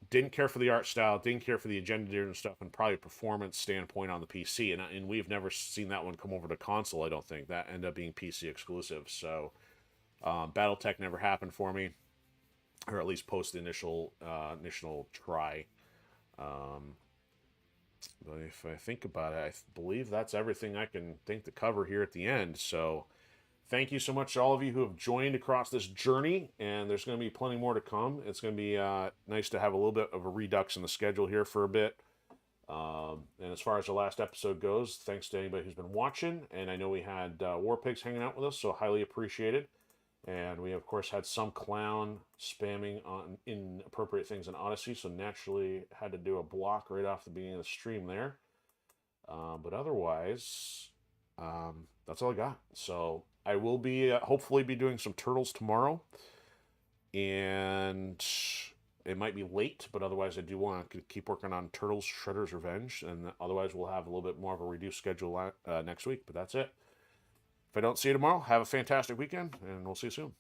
didn't care for the art style, didn't care for the agenda and stuff, and probably a performance standpoint on the PC, and we've never seen that one come over to console, I don't think. That ended up being PC exclusive, so BattleTech never happened for me, or at least post the initial try. But if I think about it, I believe that's everything I can think to cover here at the end. So thank you so much to all of you who have joined across this journey, and there's going to be plenty more to come. It's going to be nice to have a little bit of a redux in the schedule here for a bit. And as far as the last episode goes, thanks to anybody who's been watching, and I know we had War Pigs hanging out with us, so highly appreciated. And we, of course, had some clown spamming on inappropriate things in Odysee, so naturally had to do a block right off the beginning of the stream there. But otherwise, that's all I got. So I will be, hopefully be doing some Turtles tomorrow. And it might be late, but otherwise I do want to keep working on Turtles Shredder's Revenge. And otherwise we'll have a little bit more of a reduced schedule next week, but that's it. If I don't see you tomorrow, have a fantastic weekend, and we'll see you soon.